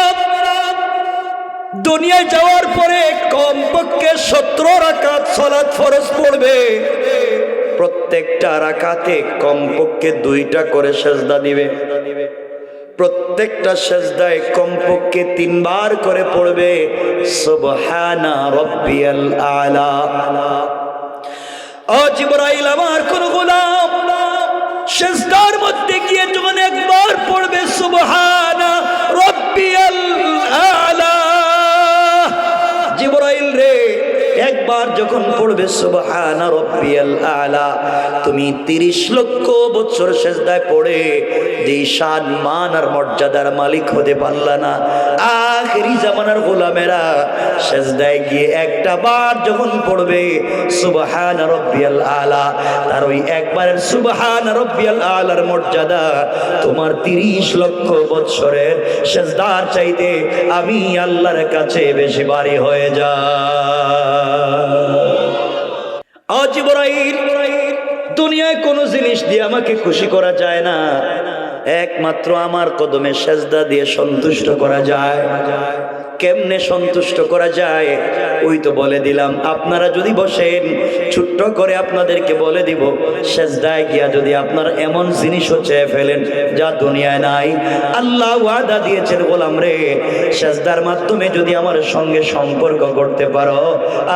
A: দুনিয়ায় যাওয়ার পরে কমপক্ষে 17 রাকাত সালাত ফরজ পড়বে। প্রত্যেকটা রাকাতে কমপক্ষে 2টা করে সেজদা দিবে। প্রত্যেকটা সেজদায় কমপক্ষে 3 বার করে পড়বে সুবহানা রাব্বিয়াল আলা। ও জিবরাইল, আমার কোন গোলাম সেজদার মধ্যে গিয়ে যখন একবার পড়বে সুবহানা রাব্বিয়াল আলা, জিবরাইল রে একবার যখন পড়বে সুবহানা রাব্বিয়াল আলা, তুমি 30 লক্ষ বছর সেজদায় পড়ে যে শান মান আর মর্যাদার মালিক হতে পারলা না, আখেরি জামানার গোলামেরা সেজদায় গিয়ে একটা বার যখন পড়বে সুবহানা রাব্বিয়াল আলা, তার ওই একবারের সুবহানা রাব্বিয়াল আলার মর্যাদা তোমার 30 লক্ষ বছরের সেজদার চাইতে আমি আল্লাহর কাছে বেশি ভারী হয়ে যায়। জিবরাইল, দুনিয়ায় কোন জিনিস দিয়ে আমাকে খুশি করা যায় না, একমাত্র আমার কদমে সেজদা দিয়ে সন্তুষ্ট করা যায়। কেমনে সন্তুষ্ট করা যায় ওই তো বলে দিলাম। আপনারা যদি বসেন ছোট্ট করে আপনাদেরকে বলে দিব, সেজদায় গিয়া যদি আপনার এমন জিনিসও চেয়ে ফেলেন যা দুনিয়ায় নাই, আল্লাহ ওয়াদা দিয়েছেন গোলাম রে, সেজদার মাধ্যমে যদি আমার সঙ্গে সম্পর্ক করতে পারো,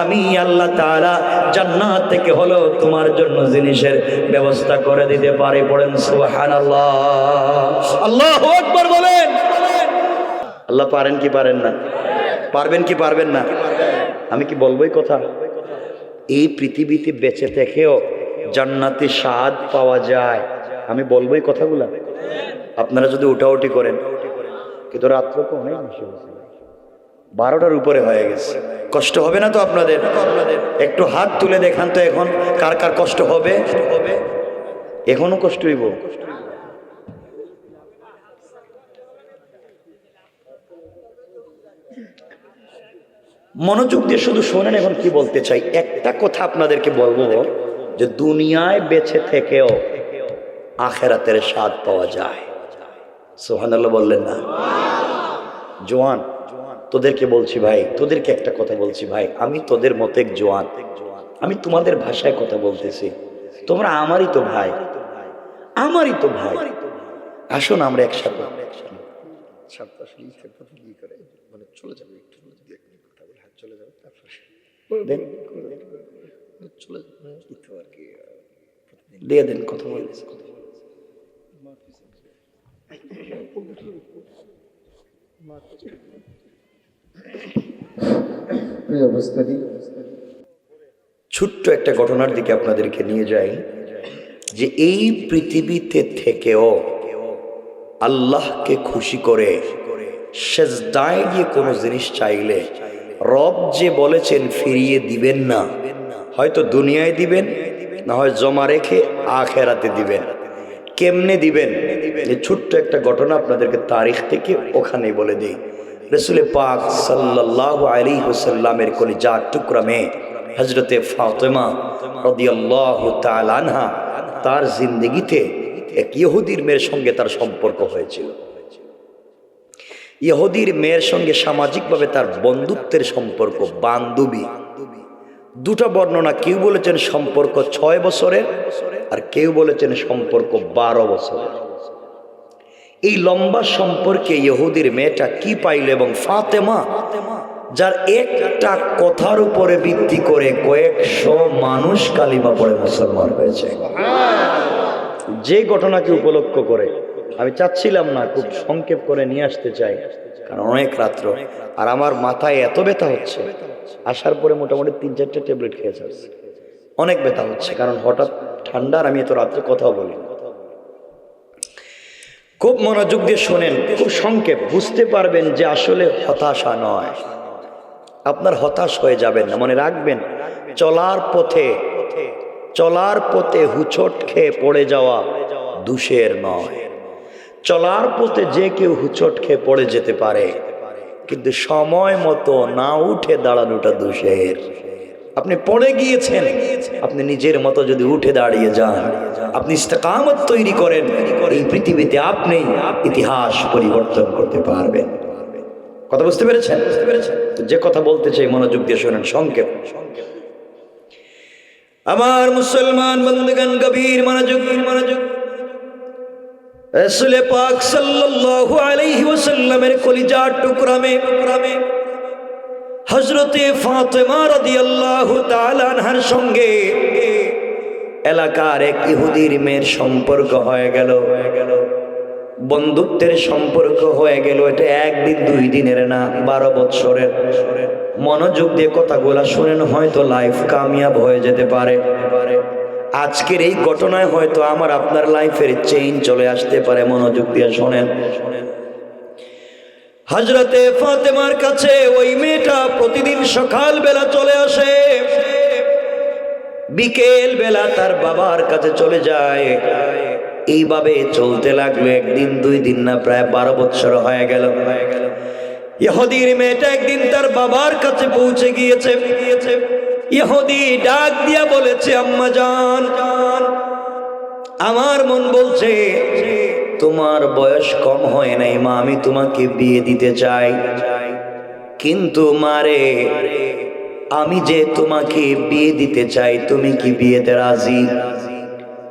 A: আমি আল্লাহ তাআলা জান্নাত থেকে হলো তোমার জন্য জিনিসের ব্যবস্থা করে দিতে পারি। পড়েন সুবহানাল্লাহ, আল্লাহু আকবার বলেন। আল্লাহ পারেন কি পারেন না? পারবেন কি পারবেন না? আমি কি বলবোই কথা? এই পৃথিবীতে বেঁচে থেকেও জান্নাতে স্বাদ পাওয়া যায়, আমি বলবোই কথাগুলা। আপনারা যদি উঠাউটি করেন, কিন্তু রাত্র তো অনেক বেশি হয়েছে, 12টার উপরে হয়ে গেছে, কষ্ট হবে না তো আপনাদের? একটু হাত তুলে দেখান তো এখন কার কার কষ্ট হবে? এখনো কষ্ট হইব? মনোযোগ দিয়ে শুধু শোনেন এখন কি বলতে চাই। একটা কথা আপনাদেরকে বলবো যে দুনিয়ায় বেঁচে থেকেও আখেরাতের স্বাদ পাওয়া যায়। সুবহানাল্লাহ বললেন না? জোয়ান তোদেরকে বলছি ভাই, তোদেরকে একটা কথা বলছি ভাই, আমি তোদের মতো এক জোয়ান, আমি তোমাদের ভাষায় কথা বলতেছি, তোমরা আমারই তো ভাই, আমারই তো ভাই। আসুন আমরা একসাথে চলে যাবে, চলে যাবে, তারপরে চলে দিয়ে দেন কথা বলে। ছোট্ট একটা ঘটনার দিকে আপনাদেরকে নিয়ে যাই, যে এই পৃথিবীতে থেকেও আল্লাহকে খুশি করে সেজদায় গিয়ে কোনো জিনিস চাইলে রব যে বলেছেন ফিরিয়ে দিবেন না, হয়তো দুনিয়ায় দিবেন, না হয় জমা রেখে আখেরাতে দিবেন। কেমনে দিবেন? এই ছোট্ট একটা ঘটনা আপনাদেরকে তারিখ থেকে ওখানেই বলে দিই। রাসূল পাক সাল্লাল্লাহু আলাইহি ওয়াসাল্লামের কলিজার টুকরা মেয়ে হযরতে ফাতেমা রাদিয়াল্লাহু তাআলা আনহা, তার জিন্দেগিতে এক ইহুদির মেয়ের সঙ্গে তার সম্পর্ক হয়েছিল। ইহুদির মেয়ের সঙ্গে সামাজিকভাবে তার বন্ধুত্বের সম্পর্ক, বান্ধবী। দুটা বর্ণনা, কেউ বলেছেন সম্পর্ক 6 বছরের, আর কেউ বলেছেন সম্পর্ক 12 বছরের। এই লম্বা সম্পর্কে ইহুদির মেয়েটা কি পাইল, এবং ফাতেমা যার একটা কথার উপরে ভিত্তি করে কয়েকশো মানুষ কালিমা পড়ে মুসলমান হয়েছে। যে ঘটনাকে উপলক্ষ করে আমি চাচ্ছিলাম না, খুব সংক্ষেপ করে নিয়ে আসতে চাই, কারণ অনেক রাত্র, আর আমার মাথায় এত ব্যথা হচ্ছে, আসার পরে মোটামুটি 3-4টা ট্যাবলেট খেয়েছে, অনেক ব্যথা হচ্ছে, কারণ হঠাৎ ঠান্ডার আমি এত রাত্রে কথাও বলি। খুব মনোযোগ দিয়ে শোনেন, খুব সংক্ষেপ, বুঝতে পারবেন যে আসলে হতাশা নয়। আপনার হতাশ হয়ে যাবেন না, মনে রাখবেন চলার পথে হুচট খেয়ে পড়ে যাওয়া দোষের নয়। চলার পথে যে কেউ হুচট খেয়ে পড়ে যেতে পারে, কিন্তু সময় মতো না উঠে দাঁড়ানোটা দোষের। আপনি পড়ে গিয়েছেন, আপনি নিজের মতো যদি উঠে দাঁড়িয়ে যান, আপনি ইস্তেকামত তৈরি করেন, এই পৃথিবীতে আপনি ইতিহাস পরিবর্তন করতে পারবেন। কথা বুঝতে পেরেছেন? তো যে কথা বলতে চাই মনোযোগ দিয়ে শোনেন, সংক্ষেপ। আমার মুসলমান বন্ধুগণ, গভীর মনোযোগ। রাসূল পাক সাল্লাল্লাহু আলাইহি ওয়াসাল্লামের কলিজার টুকরা মে হযরতে ফাতেমা রাদিয়াল্লাহু তাআলা আনহার সঙ্গে এলাকার এক ইহুদির মেয়ের সম্পর্ক হয়ে গেল, বন্ধুত্বের সম্পর্ক হয়ে গেল। এটা একদিন দুই দিনের না, 12 বছরের। মনোযোগ দিয়ে কথাগুলা শুনেন, হয়তো লাইফ কামিয়াব হয়ে যেতে পারে। আজকের এই ঘটনায় হয়তো আমার আপনার লাইফের চেঞ্জ চলে আসতে পারে। মনোযোগ দিয়ে শোনেন। হযরতে ফাতেমার কাছে ওই মেয়েটা প্রতিদিন সকাল বেলা চলে আসে, বিকেল বেলা তার বাবার কাছে চলে যায়। এইভাবে চলতে লাগলো, একদিন দুই দিন না, প্রায় 12 বছর হয়ে গেল। ইহুদির মেয়েটা একদিন তার বাবার কাছে পৌঁছে গিয়েছে। ইহুদি ডাক দিয়া বলেছে, আম্মা জান, আমার মন বলছে তোমার বয়স কম হয় নাই মা, আমি তোমাকে বিয়ে দিতে চাই, কিন্তু মারে আমি যে তোমাকে বিয়ে দিতে চাই, তুমি কি বিয়েতে রাজি?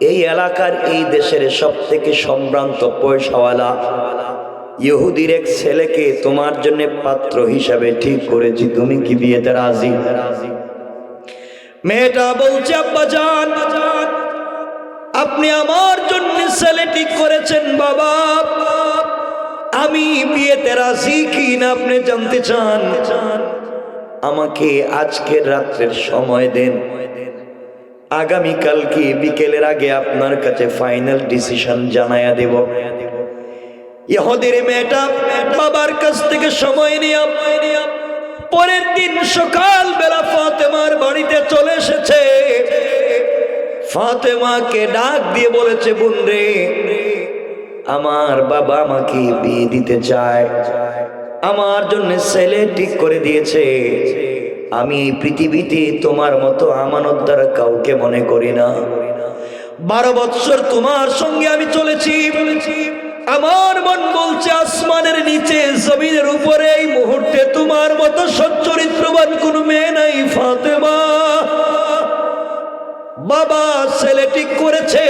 A: এই এলাকার, এই দেশের সব থেকে সম্ভ্রান্ত পয়সাওয়ালা ইহুদির এক ছেলেকে তোমার জন্য পাত্র হিসাবে ঠিক করেছি, তুমি কি বিয়েতে রাজি? মেয়েটা বলছে, আব্বা জান, আপনি আমার জন্য ছেলে ঠিক করেছেন বাবা, আমি বিয়েতে রাজি কি না আপনি জানতে চান? আমাকে আজকের রাত্রের সময় দেন, আগামীকালকে বিকেলের আগে আপনার কাছে ফাইনাল ডিসিশন জানায়া দেব। ইহুদির মেয়েটা বাবার কাছ থেকে সময় নিয়ে পরের দিন সকাল বেলা ফাতেমার বাড়িতে চলে এসেছে। ফাতেমাকে ডাক দিয়ে বলেছে, বোন রে, আমার বাবা আমাকে বিয়ে দিতে চায়, আমার জন্য ছেলে ঠিক করে দিয়েছে। আমি এই পৃথিবীতে তোমার মতো আমানতদার কাউকে মনে করি না। 12 বছর তোমার সঙ্গে আমি চলেছি, আমার মন বলছে আসমানের নিচে জমিনের উপরে এই মুহূর্তে তোমার মতো সচ্চরিত্রবান কোনো মেয়ে নাই ফাতেমা। বাবা ছেলে ঠিক করেছে,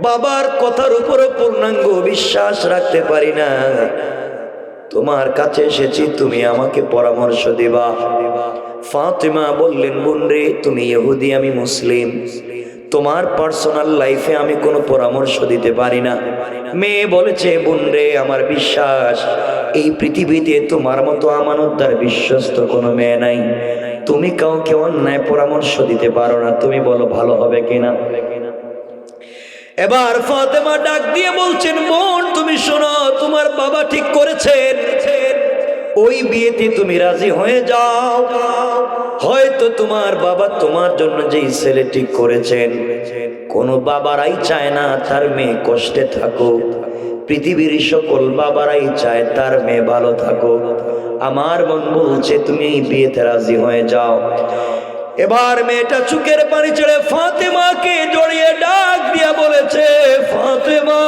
A: বাবার কথার উপরে পূর্ণাঙ্গ বিশ্বাস রাখতে পারি না, তোমার কাছে এসেছি, তুমি আমাকে পরামর্শ দিবা। ফাতেমা বললেন, বোন রে, তুমি ইহুদি, আমি মুসলিম, তোমার পার্সোনাল লাইফে আমি কোনো পরামর্শ দিতে পারি না। মেয়ে বলেছে, বোন রে, আমার বিশ্বাস এই পৃথিবীতে তোমার মতো আমানতদার বিশ্বস্ত কোনো মেয়ে নাই, তুমি কাউকে অন্যায় পরামর্শ দিতে পারো না, তুমি বলো ভালো হবে কিনা। এবার ফাতেমা ডাক দিয়ে বলছেন, বোন তুমি শোনো, তোমার বাবা ঠিক করেছেন, ওই বিয়েতে তুমি রাজি হয়ে যাও। হয়তো তোমার বাবা তোমার জন্য যেই ছেলে ঠিক করেছেন, কোনো বাবারাই চায় না তার মেয়ে কষ্টে থাকুক, পৃথিবীর সকল বাবারাই চায় তার মেয়ে ভালো থাকুক। আমার মন বলছে তুমি এই বিয়েতে রাজি হয়ে যাও। এবার মেয়েটা চোখের পানি ছেড়ে ফাতেমাকে জড়িয়ে ডাক দিয়া বলেছে, ফাতেমা,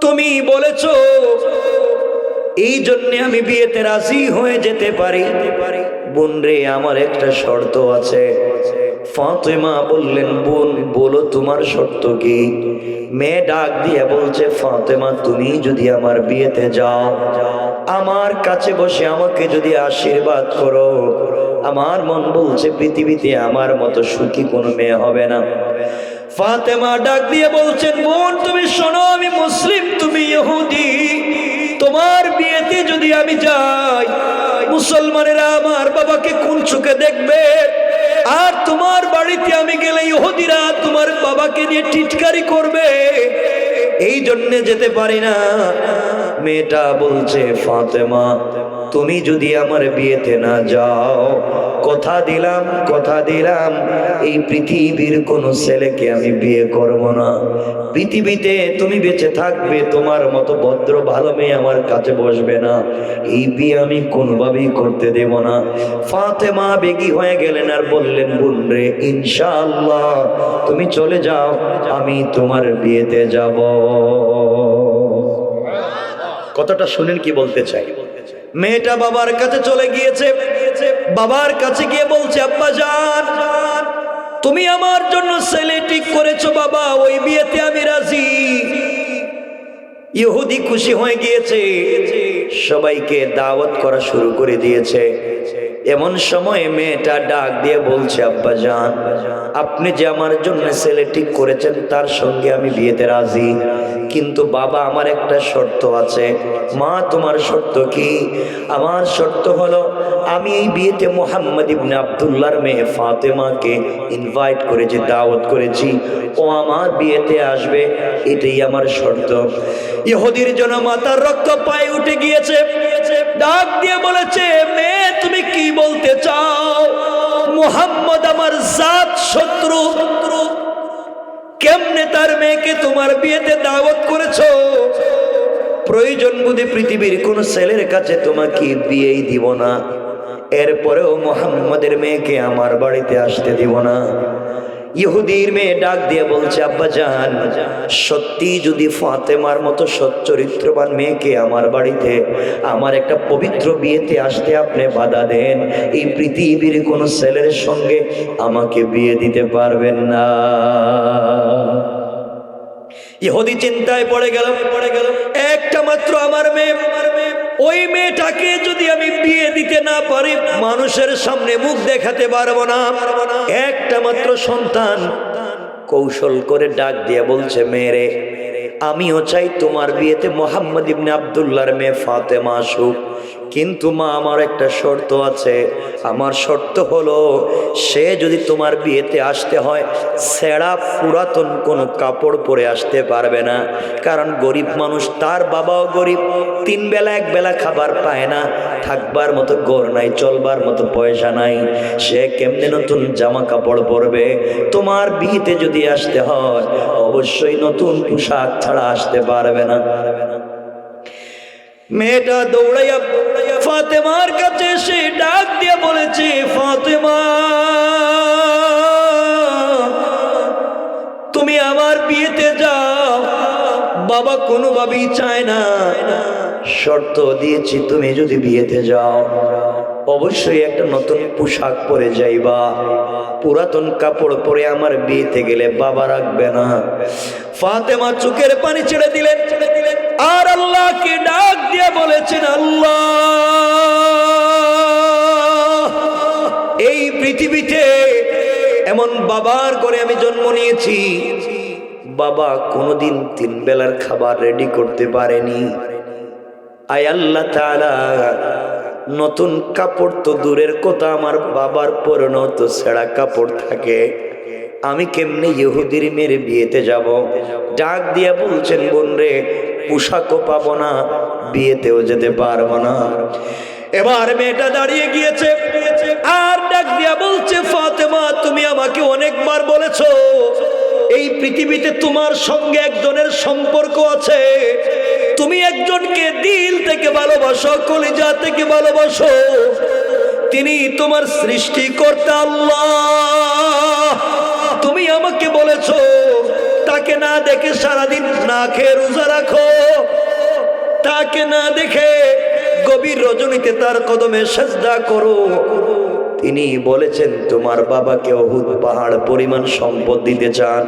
A: তুমি বলেছো এই জন্য আমি বিয়েতে রাজি হয়ে যেতে পারি। বোন রে, আমার একটা শর্ত আছে। ফাতেমা বললেন, বোন বলো তোমার শর্ত কি? মেয়ে ডাক দিয়ে বলছে, ফাতেমা, তুমি যদি আমার বিয়েতে যাও, আমার কাছে বসে আমাকে যদি আশীর্বাদ করো, আমার মন বলছে পৃথিবীতে আমার মতো সুখী কোনো মেয়ে হবে না। ফাতেমা ডাক দিয়ে বলছেন, বোন তুমি শোনো, আমি মুসলিম, তুমি ইহুদি, তোমার বিয়েতে যদি আমি যাই, মুসলমানেরা আমার বাবাকে কোন চোখে দেখবে, আর তোমার বাড়িতে আমি গেলে ইহুদিরা তোমার বাবাকে নিয়ে টিটকারি করবে, এই জন্য যেতে পারি না। মেয়েটা বলছে, ফাতেমা তুমি যদি আমার বিয়েতে না যাও, কথা দিলাম এই পৃথিবীর কোন ছেলেকে আমি বিয়ে করব না। পৃথিবীতে তুমি বেঁচে থাকবে, তোমার মতো ভদ্র ভালো মেয়ে আমার কাছে বসবে না। এই বিয়ে আমি কোনোভাবেই করতে দেব না। ফাতেমা বেগী হয়ে গেলেন আর বললেন, বোন রে, ইনশাআল্লাহ তুমি চলে যাও, আমি তোমার বিয়েতে যাব। কথাটা শুনেন কি বলতে চাই। মেয়েটা বাবার কাছে চলে গিয়েছে। বাবার কাছে গিয়ে বলছে, আব্বা জান তুমি আমার জন্য ছেলে ঠিক করেছো বাবা, ওই বিয়েতে আমি রাজি। ইহুদি খুশি হয়ে গিয়েছে, সবাইকে দাওয়াত করা শুরু করে দিয়েছে। এমন সময় মেয়েটা ডাক দিয়ে বলছে, আব্বা জান আপনি যে আমার জন্য ছেলে ঠিক করেছেন তার সঙ্গে আমি বিয়েতে রাজি, কিন্তু বাবা আমার একটা শর্ত আছে। মা তোমার শর্ত কি? আমার শর্ত হলো আমি এই বিয়েতে মুহাম্মদ ইবনে আব্দুল্লাহর মেয়ে ফাতেমাকে ইনভাইট করেছি, দাওয়াত করেছি, ও আমার বিয়েতে আসবে, এটাই আমার শর্ত। ইহুদির জন্য মাথার রক্ত পায়ে উঠে গিয়েছে। ডাক দিয়ে বলেছে, মেয়ে তুমি কি বলতে চাও? মুহাম্মদ আমার জাত শত্রু, কেমনে তার মেয়েকে তোমার বিয়েতে দাওয়াত করেছো? প্রয়োজন বুঝে পৃথিবীর কোন ছেলের কাছে তোমাকে বিয়েই দিব না, এরপরেও মুহাম্মদের মেয়েকে আমার বাড়িতে আসতে দিব না। ইহুদির মেয়ে ডাক দিয়ে বলছে, আব্বা জান সত্যি যদি ফাতেমার মতো সচ্চরিত্রবান মেয়েকে আমার বাড়িতে আমার একটা পবিত্র বিয়েতে আসতে আপনি বাধা দেন, এই পৃথিবীর কোন ছেলের সঙ্গে আমাকে বিয়ে দিতে পারবেন না। ইহুদি চিন্তায় পড়ে গেল। একটা মাত্র আমার মেয়ে, ওই মেয়েটাকে যদি আমি বিয়ে দিতে না পারি মানুষের সামনে মুখ দেখাতে পারবো না। একটা মাত্র সন্তান। কৌশল করে ডাক দিয়ে বলছে, মেয়েরে আমিও চাই তোমার বিয়েতে মুহাম্মদ ইবনে আব্দুল্লাহর মেয়ে ফাতেমা আসুক, কিন্তু মা আমার একটা শর্ত আছে। আমার শর্ত হলো সে যদি তোমার বিয়েতে আসতে হয় ছেঁড়া পুরাতন কোনো কাপড় পরে আসতে পারবে না, কারণ গরিব মানুষ, তার বাবাও গরিব, 3 বেলা 1 বেলা খাবার পায় না, থাকবার মতো ঘর নাই, চলবার মতো পয়সা নাই, সে কেমনে নতুন জামা কাপড় পরবে? তোমার বিয়েতে যদি আসতে হয় অবশ্যই নতুন পোশাক ছাড়া আসতে পারবে না। মেয়েটা দৌড়াইয়া ফাতেমার কাছে এসে ডাক দিয়ে বলেছে, ফাতেমা তুমি আমার বিয়েতে যাও, বাবা কোনোভাবেই চায় না, শর্ত দিয়েছি তুমি যদি বিয়েতে যাও অবশ্যই একটা নতুন পোশাক পরে যাইবা, পুরাতন কাপড় পরে আমার বিয়েতে গেলে বাবা রাখবে না। ফাতেমা চোখের পানি ছেড়ে দিলেন আর আল্লাহকে ডাক দিয়ে বলেছেন, আল্লাহ এই পৃথিবীতে এমন বাবার ঘরে আমি জন্ম নিয়েছি, বাবা কোনোদিন 3 বেলার খাবার রেডি করতে পারেনি। আয় আল্লাহ তাআলা, নতুন কাপড় তো দূরের কথা, আমার বাবার পরনেও তো ছেঁড়া কাপড় থাকে, আমি কেমনে ইহুদির মেয়ের বিয়েতে যাব? ডাক দিয়ে বলছেন, বোন রে পোশাকও পাবো না, বিয়েতেও যেতে পারবো না। এবার মেয়েটা দাঁড়িয়ে গিয়েছে আর ডাক দিয়া বলছে, ফাতেমা তুমি আমাকে অনেকবার বলেছো এই পৃথিবীতে তোমার সঙ্গে একজনের সম্পর্ক আছে, তুমি একজনকে দিল থেকে ভালোবাসো, কলিজা থেকে ভালোবাসো, তিনি তোমার সৃষ্টিকর্তা আল্লাহ। তুমি আমাকে বলেছো তাকে না দেখে সারাদিন না খেয়ে রোজা রাখো, তাকে না দেখে গভীর রজনীতে তার কদমে সেজদা করো। তিনি বলেছেন তোমার বাবাকে উহুদ পাহাড় পরিমাণ সম্পদ দিতে চান,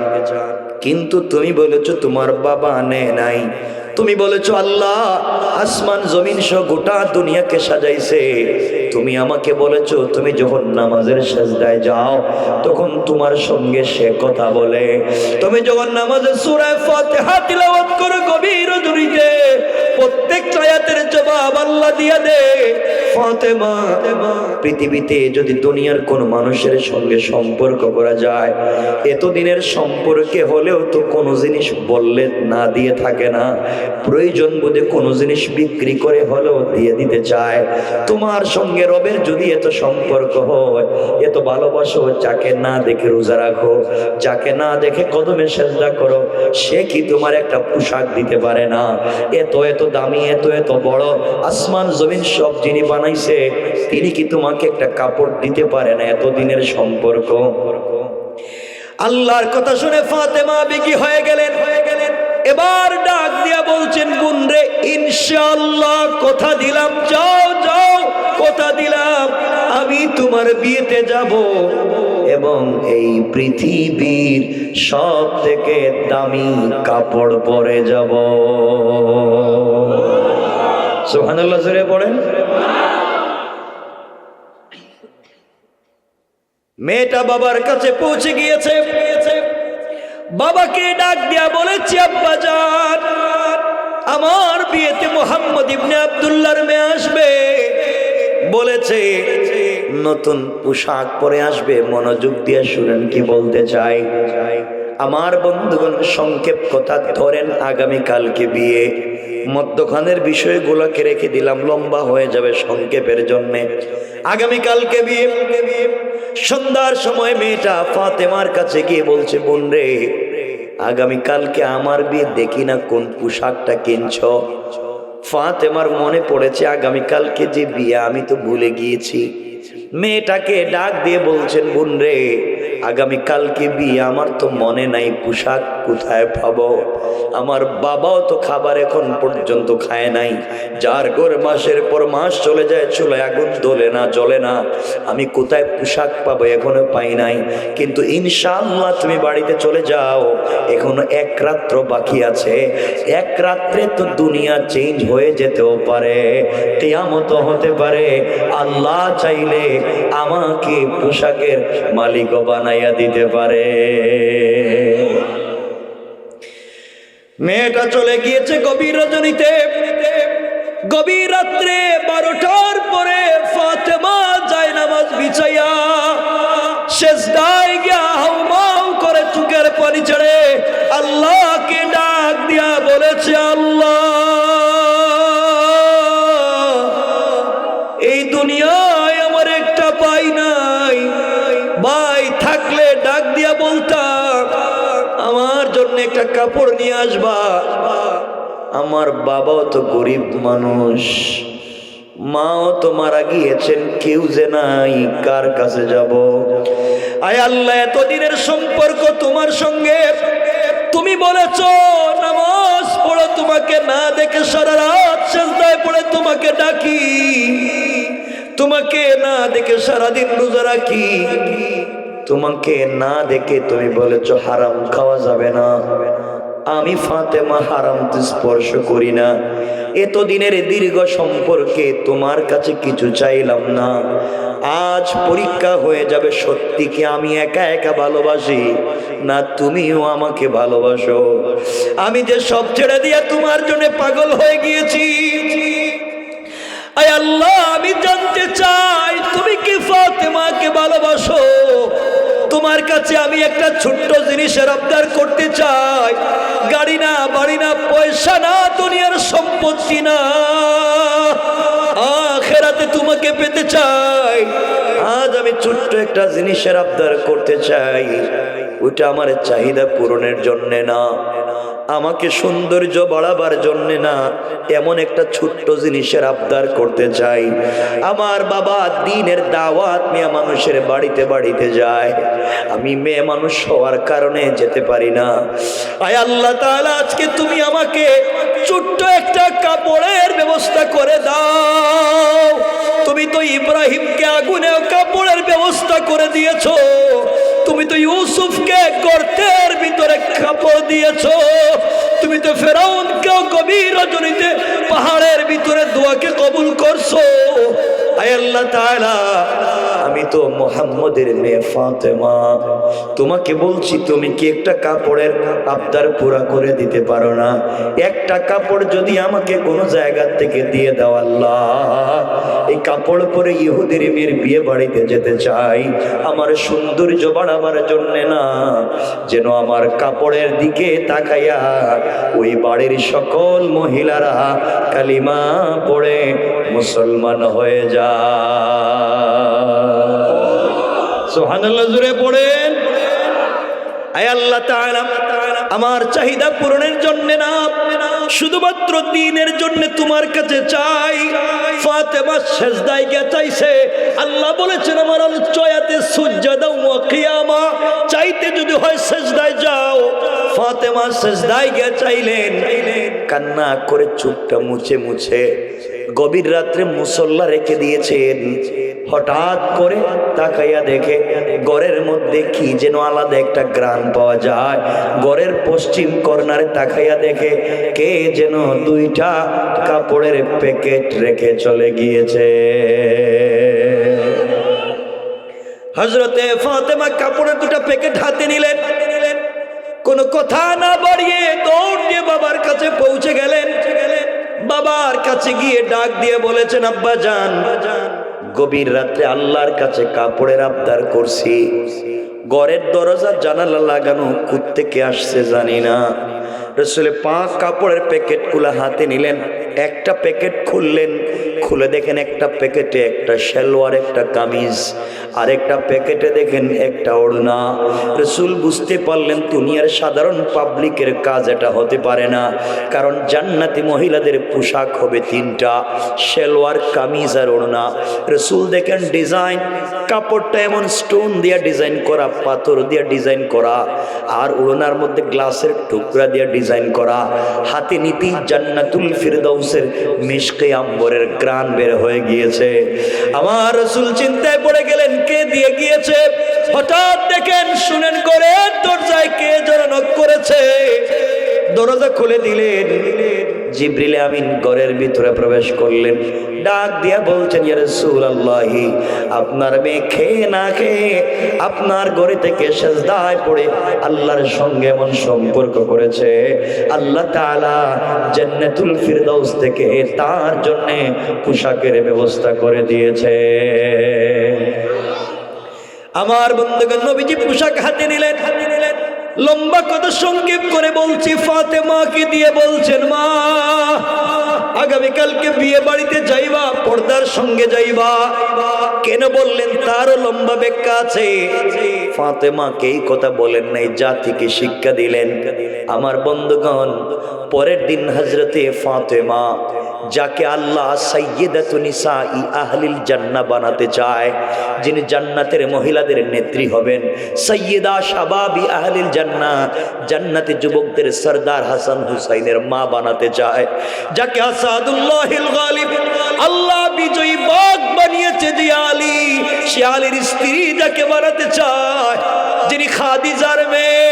A: কিন্তু তুমি বলেছো তোমার বাবা নেয় নাই। তুমি বলেছো আল্লাহ আসমান জমিন সহ গোটা দুনিয়াকে সাজাইছে, তুমি আমাকে বলেছো তুমি যখন নামাজের সেজদায় যাও তখন তোমার সঙ্গে সে কথা বলে, তুমি যখন নামাজের সূরা ফাতিহা তিলাওয়াত করো গভীর রজনীতে প্রত্যেক আয়াতের জবাব আল্লাহ দিয়ে দে। ফাতেমা, পৃথিবীতে যদি দুনিয়ার কোন মানুষের সঙ্গে সম্পর্ক করা যায়, এতদিনের সম্পর্কে হলেও তো কোনো জিনিস বললে না দিয়ে থাকে না, প্রয়োজন বোধে কোনো জিনিস বিক্রি করে হলেও দিয়ে দিতে চায়। তোমার সঙ্গে রবের যদি এত সম্পর্ক হয়, এত ভালোবাসো, যাকে না দেখে রোজা রাখো, যাকে না দেখে কদমে সেজদা করো, সে কি তোমার একটা পোশাক দিতে পারে না? এত এত দামি, এত এত বড়, আসমান জমিন সব যিনি বানাইছে, তিনি কি তোমাকে একটা কাপড় দিতে পারে না? এত দিনের সম্পর্ক। আল্লাহর কথা শুনে ফাতেমা বিকি হয়ে গেলেন। এবার ডাক দিয়া বলছেন, বোন রে, ইনশাআল্লাহ কথা দিলাম, যাও যাও, কথা দিলাম আমি তোমার বিয়েতে যাব এবং এই পৃথিবীর সব থেকে দামি কাপড় পরে যাব। সুবহানাল্লাহ জোরে পড়েন। মেয়েটা বাবার কাছে পৌঁছে গিয়েছে। বাবাকে ডাক দিয়া বলেছে, আব্বা জান, আমার বিয়েতে মুহাম্মদ ইবনে আব্দুল্লাহর মেয়ে আসবে, বলেছে নতুন পোশাক পরে আসবে। মনোযোগ দিয়ে শুনেন কি বলতে চাই। আমার বন্ধুগণ, সংক্ষেপ কথা ধরেন, আগামীকালকে বিয়ে, মধ্যখানের বিষয়গুলোকে রেখে দিলাম, লম্বা হয়ে যাবে সংক্ষেপের জন্য। আগামীকালকে বিয়ে। সন্ধ্যার সময় মেয়েটা ফাতেমার কাছে গিয়ে বলছে, বোন রে, আগামীকালকে আমার বিয়ে, দেখি না কোন পোশাকটা কিনছ। ফাতেমার মনে পড়েছে আগামীকালকে যে বিয়ে, আমি তো ভুলে গিয়েছি। মেয়েটাকে ডাক দিয়ে বলছেন, বোন রে, আগামীকালকে বিয়ে, আমার তো মনে নাই, পোশাক কোথায় পাবো? আমার বাবাও তো খাবার এখন পর্যন্ত খায় নাই, যার ঘরে মাসের পর মাস চলে যায়, চুলায় আগুন জ্বলে না, আমি কোথায় পোশাক পাবো? এখনো পাই নাই। কিন্তু ইনশাআল্লাহ তুমি বাড়িতে চলে যাও, এখনো এক রাত্র বাকি আছে, এক রাত্রে তো দুনিয়া চেঞ্জ হয়ে যেতেও পারে, কিয়ামত হতে পারে। আল্লাহ চাইলে আমাকে পোশাকের মালিক বানাইয়া দিতে পারে। মেয়েটা চলে গিয়েছে গভীর রজনীতে। গভীর রাত্রে 12টার পরে ফাতেমা যায় নামাজ বিছাইয়া সেজদায় গিয়া হাউমাউ করে চোখের পানি ছেড়ে আল্লাহকে ডাক দিয়া বলেছে, আল্লাহ, এই দুনিয়ায় আমার একটা পাই নাই, ভাই থাকলে ডাক দিয়া বলতাম আমার জন্য একটা কাপড় নিয়ে আসবা। আমার বাবাও তো গরিব মানুষ, মাও তো মারা গিয়েছেন, কেউ যে নাই, কার কাছে যাব? আয় আল্লাহ, এতদিনের সম্পর্ক তোমার সঙ্গে, তুমি বলেছ নামাজ পড়ো, তোমাকে না দেখে সারা রাত সেজদায় পড়ে তোমাকে ডাকি, তোমাকে না দেখে সারাদিন রোজা রাখি, তোমাকে না দেখে তুমি বলেছ হারাম খাওয়া যাবে না। আমি ফাতেমা হারাম তো স্পর্শ করি না। এতদিনের দীর্ঘ সম্পর্কে তোমার কাছে কিছু চাইলাম না, আজ পরীক্ষা হয়ে যাবে সত্যি কি আমি একা একা ভালোবাসি না তুমিও আমাকে ভালোবাসো। আমি যে সব ছেড়ে দিয়ে তোমার জন্য পাগল হয়ে গিয়েছি। আয় আল্লাহ, আমি জানতে চাই তুমি কি ফাতেমাকে ভালোবাসো? তোমার কাছে আমি একটা ছোট্ট জিনিসের আবদার করতে চাই, গাড়ি না, বাড়ি না, পয়সা না, দুনিয়ার সম্পত্তি না, আখিরাতে তোমাকে পেতে চাই। আজ আমি ছোট্ট একটা জিনিসের আবদার করতে চাই, ওটা আমার চাহিদা পূরণের জন্য না, আমাকে সৌন্দর্য বাড়াবার জন্য না, এমন একটা ছোট্ট জিনিসের আবদার করতে চাই। আমার বাবা দ্বীনের দাওয়াত মেয়ে মানুষের বাড়িতে বাড়িতে যায়, আমি মেয়ে মানুষ হওয়ার কারণে যেতে পারি না। আয় আল্লাহ তাআলা, আজকে তুমি আমাকে ছোট্ট একটা কাপড়ের ব্যবস্থা করে দাও। তুমি তো ইব্রাহিমকে আগুনে কাপড়ের ব্যবস্থা করে দিয়েছো, তুমি তো ইউসুফকে গর্তের ভিতরে কাপড় দিয়েছো, তুমি তো ফেরাউনকেও গভীর রজনীতে পাহাড়ের ভিতরে দোয়াকে কবুল করছো। আয় আল্লাহ তাআলা, আমি তো মুহাম্মদের মেয়ে ফাতেমা, তোমাকে বলছি তুমি কি একটা কাপড়ের আবদার পুরা করে দিতে পারো না? একটা কাপড় যদি আমাকে কোনো জায়গা থেকে দিয়ে দাও আল্লাহ, এই কাপড় পরে ইহুদির মেয়ের বিয়ে বাড়িতে যেতে চাই। আমার সৌন্দর্য বাড়াবার জন্য না, যেন আমার কাপড়ের দিকে তাকাইয়া ওই বাড়ির সকল মহিলারা কালিমা পড়ে মুসলমান হয়ে যায়। সুবহানাল্লাহ, জোরে পড়েন। আয় আল্লাহ তাআলা, আমার চাহিদা পূরণের জন্য না, শুধুমাত্র দ্বীনের জন্য তোমার কাছে চাই। ফাতেমা সিজদায় গিয়ে চাইছে, আল্লাহ বলেছেন আমার আলোচনাতে সুজদা ওয়া কিয়ামা, চাইতে যদি হয় সিজদায় যাও। ফাতেমা সিজদায় গিয়ে চাইলেন, কান্না করে চোখটা মুছে মুছে। গভীর রাত্রে মুসল্লা রেখে দিয়েছেন, হঠাৎ করে তাকাইয়া দেখে ঘরের মধ্যে কি যেন আলাদা একটা গ্রান পাওয়া যায়। ঘরের পশ্চিম কর্নারে তাকাইয়া দেখে কে যেন দুইটা কাপড়ের প্যাকেট রেখে চলে গিয়েছে। হযরতে ফাতেমা কাপড়ের দুটা প্যাকেট হাতে নিলেন, কোনো কথা না বাড়িয়ে দৌড় দিয়ে বাবার কাছে পৌঁছে গেলেন। বাবার কাছে গিয়ে ডাক দিয়ে বলেছেন, আব্বা জান, গভীর রাত্রে আল্লাহর কাছে কাপড়ের আবদার করছি, ঘরের দরজা জানালা লাগানো কোত্থেকে আসছে জানি না। রাসূলের পাক কাপড়ের প্যাকেট গুলা হাতে নিলেন, একটা প্যাকেট খুললেন, খুলে দেখেন একটা প্যাকেটে একটা সালোয়ার, একটা কামিজ, আর একটা প্যাকেটে দেখেন একটা ওড়না। রাসূল বুঝতে পারলেন দুনিয়ার সাধারণ পাবলিকের কাজ এটা হতে পারে না, কারণ জান্নাতি মহিলাদের পোশাক হবে তিনটা, সালোয়ার, কামিজ আর ওড়না। রাসূল দেখেন ডিজাইন, কাপড়টা এমন স্টোন দিয়া ডিজাইন করা, পাথর দিয়া ডিজাইন করা, আর ওড়নার মধ্যে গ্লাসের টুকরা দিয়া ডিজাইন করা। হাতে নিতেই জান্নাতুল ফিরদাউসের মিশকে আম্বরের গ্রান বের হয়ে গিয়েছে। আমার রাসূল চিন্তায় পড়ে গেলেন, কে দিয়ে গিয়েছে? হঠাৎ দেখেন, শুনেন, করে দরজায় কে যেন নক করেছে। দরজা খুলে দিলেন, জিবরিল আমিন ঘরের ভিতরে প্রবেশ করলেন। ডাক দিয়া বলছেন, ইয়া রাসূলুল্লাহ, আপনার মেয়ে খেয়ে না খেয়ে আপনার ঘরে থেকে সিজদায় পড়ে আল্লাহর সঙ্গে এমন সম্পর্ক করেছে, আল্লাহ তাআলা জান্নাতুল ফিরদাউস থেকে তার জন্য পোশাকের ব্যবস্থা করে দিয়েছে। আমার বন্ধুগণ, নবীজি পোশাক হাতে নিলেন। লম্বা কথা সংক্ষেপ করে বলছি, ফাতেমাকে দিয়ে বলছেন, মা, আগামীকালকে বিয়ে বাড়িতে যাইবা, পর্দার সঙ্গে যাইবা। কেন বললেন তারও লম্বা ব্যাখ্যা আছে। ফাতেমাকে এই কথা বলেন নাই, জাতিকে শিক্ষা দিলেন। আমার বন্ধুগণ, পরের দিন হযরতে ফাতেমা, যাকে আল্লাহ সাইয়্যিদাতু নিসাই আহলিল জান্নাহ বানাতে চায়, যিনি জান্নাতের মহিলাদের নেত্রী হবেন, সাইয়্যিদা শাবাবি আহলিল জান্নাহ, জান্নাতে যুবকদের সরদার হাসান হুসাইনের মা বানাতে চায়, যাকে আসাদুল্লাহিল গালিব আল্লাহ বিজয়ী বাঘ বানিয়েছে যে আলী, সে আলীর স্ত্রী যাকে বানাতে চায়, যিনি খাদিজার মেয়ে,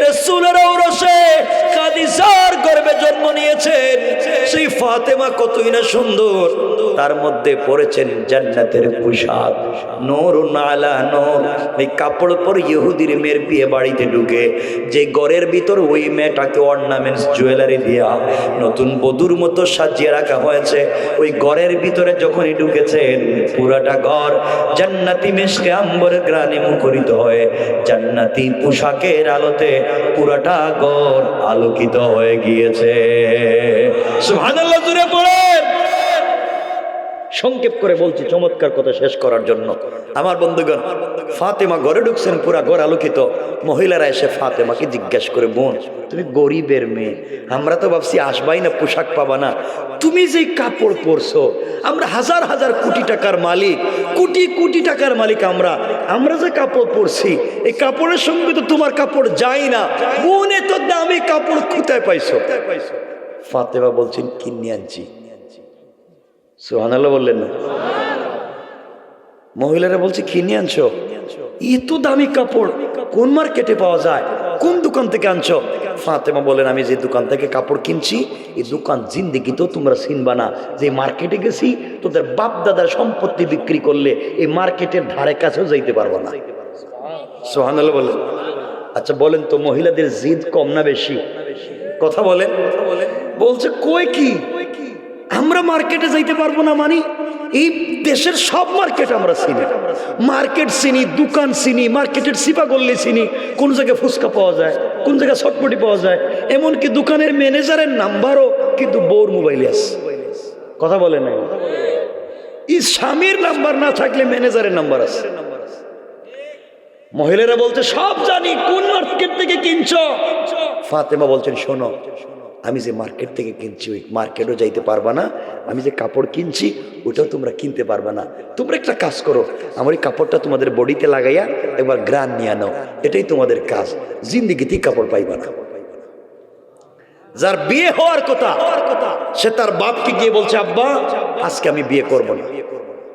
A: রাসূলের ঔরসে খাদিজার গর্ভে জন্ম নিয়েছেন, সেই ফাতেমা কতই না সুন্দর। তার মধ্যে পরেছেন জান্নাতের পোশাক, নূরুন আলা নূর। এই কাপড় পরে ইহুদির মেয়ের বিয়ে বাড়িতে ঢুকে যে ঘরের ভিতর ওই মেয়েটাকে অর্নামেন্টস, জুয়েলারি দিয়া নতুন বধূর মতো সাজিয়ে রাখা হয়েছে, ওই ঘরের ভিতরে যখনই ঢুকেছেন পুরাটা ঘর জান্নাতি মিশকে আম্বরের গ্রানে মুখরিত হয়ে জান্নাতি পোশাকের আলোতে পুরাটা ঘর আলোকিত হয়ে গিয়েছে। সুবহানাল্লাহ, জোরে পড়েন। সংক্ষেপ করে বলছি চমৎকার কথা শেষ করার জন্য। আমার বন্ধুগণ, ফাতেমা ঘরে ঢুকছেন, পুরা ঘর আলোকিত। মহিলারা এসে ফাতেমাকে জিজ্ঞাসা করে, বোন, তুমি গরিবের মেয়ে, আমরা তো ভাবছি আসবাই না, পোশাক পাবা না, তুমি যে কাপড় পরছো, আমরা হাজার হাজার কোটি টাকার মালিক, কোটি কোটি টাকার মালিক, আমরা যে কাপড় পরছি, এই কাপড়ের সঙ্গে তো তোমার কাপড় যায় না, বোন এত দামি কাপড় কোথায় পাইছো? ফাতেমা বলছেন, কিনে আনছি। সুবহানাল্লাহ বললেন না? মহিলারা বলছে কিনে আনছো, এত দামি কাপড় কোন মার্কেটে পাওয়া যায়, কোন দোকান থেকে আনছো? ফাতেমা বলেন আমি যে দোকান থেকে কাপড় কিনছি এই দোকান জিন্দেগি তো তোমরা চিনবা না। যে মার্কেটে গেছি তোদের বাপ দাদার সম্পত্তি বিক্রি করলে এই মার্কেটের ধারে কাছেও যাইতে পারবো না। সুবহানাল্লাহ বলেন। আচ্ছা বলেন তো মহিলাদের জিদ কম না বেশি? কথা বলেন। বলছে কই কি আমরা মার্কেটে যাইতে পারবো না? মানে এই দেশের সব মার্কেট আমরা চিনি, মার্কেট চিনি, দোকান চিনি, মার্কেটের সিপা গল্লি চিনি, কোন জায়গায় ফুচকা পাওয়া যায়, কোন জায়গায় চটপটি পাওয়া যায়, এমনকি দোকানের ম্যানেজারের নাম্বারও কিন্তু বউর মোবাইলে আছে। কথা বলে না? এই স্বামীর নাম্বার না থাকলে ম্যানেজারের নাম্বার আছে। মহিলারা বলছে সব জানি, কোন মার্কেট থেকে কিনছো? ফাতেমা বলছেন শোনো, আমি যে মার্কেট থেকে কিনছি ওই মার্কেটও যাইতে পারবা না, আমি যে কাপড় কিনছি ওটাও তোমরা কিনতে পারবা না। তোমরা একটা কাজ করো, আমার এই কাপড়টা তোমাদের বডিতে লাগাইয়া একবার গ্রান নিয়ে নাও, এটাই তোমাদের কাজ, জিন্দিগিতেই কাপড় পাইবা না। যার বিয়ে হওয়ার কথা সে তার বাপকে গিয়ে বলছে আব্বা আজকে আমি বিয়ে করবো না।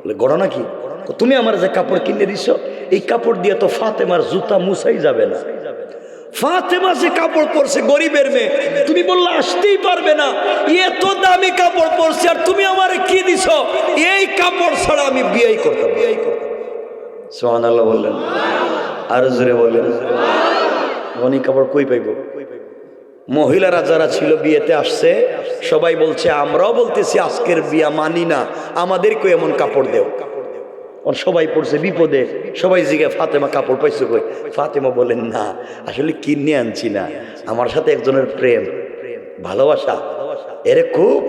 A: বলে ঘটনা কি? তুমি আমার যে কাপড় কিনে দিছো এই কাপড় দিয়ে তো ফাতেমার জুতা মুছাই যাবে না। ফাতেমা যে কাপড় পরছে গরিবের মেয়ে, তুমি বললে আসতেই পারবে না, এত দামি কাপড় পরছে আর তুমি আমারে কি দিছো? এই কাপড় ছাড়া আমি বিয়েই করতাম। সুবহানাল্লাহ বললেন, আর জোরে বললেন। অনেক কাপড় কই পাইব? মহিলারা যারা ছিল বিয়েতে আসছে সবাই বলছে আমরাও বলতেছি আজকের বিয়া মানি না, আমাদেরকে এমন কাপড় দেও। সবাই পড়ছে বিপদে, সবাই জিগে ফাতেমা কাপড় পাইছো কই? ফাতেমা বলেন না আসলে কিনে আনছি না, আমার সাথে একজনের প্রেম ভালোবাসা, এরে খুব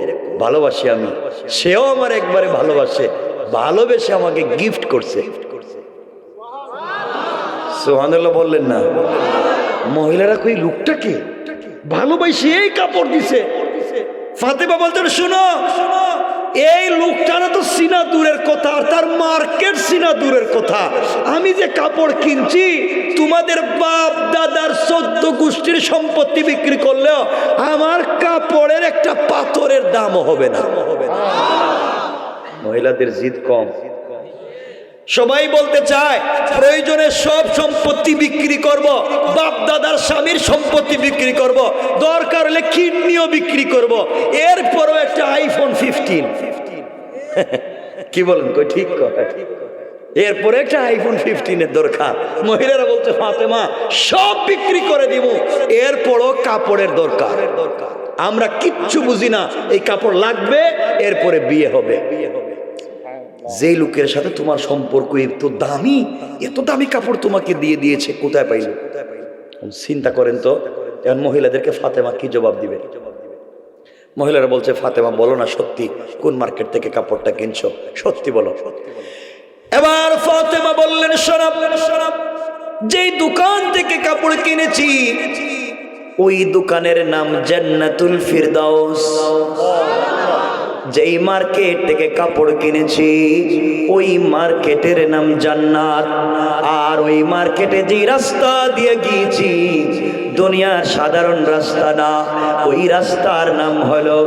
A: ভালোবাসি আমি, সেও আমার একবারে ভালোবাসে, ভালোবেসে আমাকে গিফট করছে। সুবহানাল্লাহ বললেন না? মহিলারা কই লোকটাকে ভালোবাসি এই কাপড় দিছে। ফাতেমা বলতেন শুনো, এই লোকটারা তো সিনা দূরের কথা আর তার মার্কেট সিনা দূরের কথা, আমি যে কাপড় কিনছি তোমাদের বাপ দাদার 14 গোষ্ঠীর সম্পত্তি বিক্রি করলেও আমার কাপড়ের একটা পাথরের দামও হবে না। মহিলাদের জিদ কম। সবাই বলতে চায় প্রয়োজনে সব সম্পত্তি বিক্রি করব, বাপ দাদার স্বামীর সম্পত্তি বিক্রি করব, দরকার হলে কিডনিও বিক্রি করব, এরপরও একটা আইফোন 15। কি বলেন? কই ঠিক কথা। এরপরে একটা আইফোন 15-এর দরকার। মহিলারা বলছে ফাতেমা সব বিক্রি করে দিব, এরপরও কাপড়ের দরকার। আমরা কিচ্ছু বুঝি না, এই কাপড় লাগবে, এরপরে বিয়ে হবে। যেই লোকের সাথে তোমার সম্পর্ক এত দামি কাপড় তোমাকে দিয়ে দিয়েছে, কোথায় পাইল? চিন্তা করেন তো। এখন মহিলাদেরকে ফাতেমা কি জবাব দিবে? মহিলারা বলছে ফাতেমা বলো না সত্যি, কোন মার্কেট থেকে কাপড়টা কিনছো, সত্যি বলো। এবার ফাতেমা বললেন শোনাব, যেই দোকান থেকে কাপড় কিনেছি ওই দোকানের নাম জান্নাতুল ফিরদাউস। যেই মার্কেট থেকে কাপড় কিনেছি ওই মার্কেটের নাম জান্নাত। আর ওই মার্কেটে যে রাস্তা দিয়ে গিয়েছি দুনিয়ার সাধারণ রাস্তা না, ওই রাস্তার নাম হলো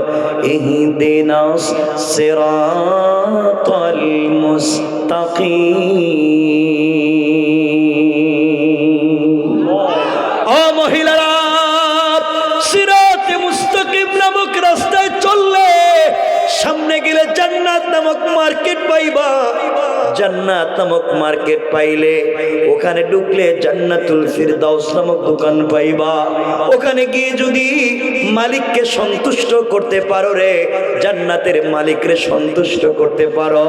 A: ইহদিনাস সিরাতাল মুস্তাকিম। ও মহিলারা, সিরাতে মুস্তাকিম নামক রাস্তায় চললে সামনে গেলে জান্নাত নামক মার্কেট পাইবা। জান্নাত নামক মার্কেট পাইলে ওখানে ঢুকলে জান্নাতুল ফিরদাউস নামক দোকান পাইবা। ওখানে গিয়ে যদি মালিককে সন্তুষ্ট করতে পারো রে, জান্নাতের মালিকরে সন্তুষ্ট করতে পারো,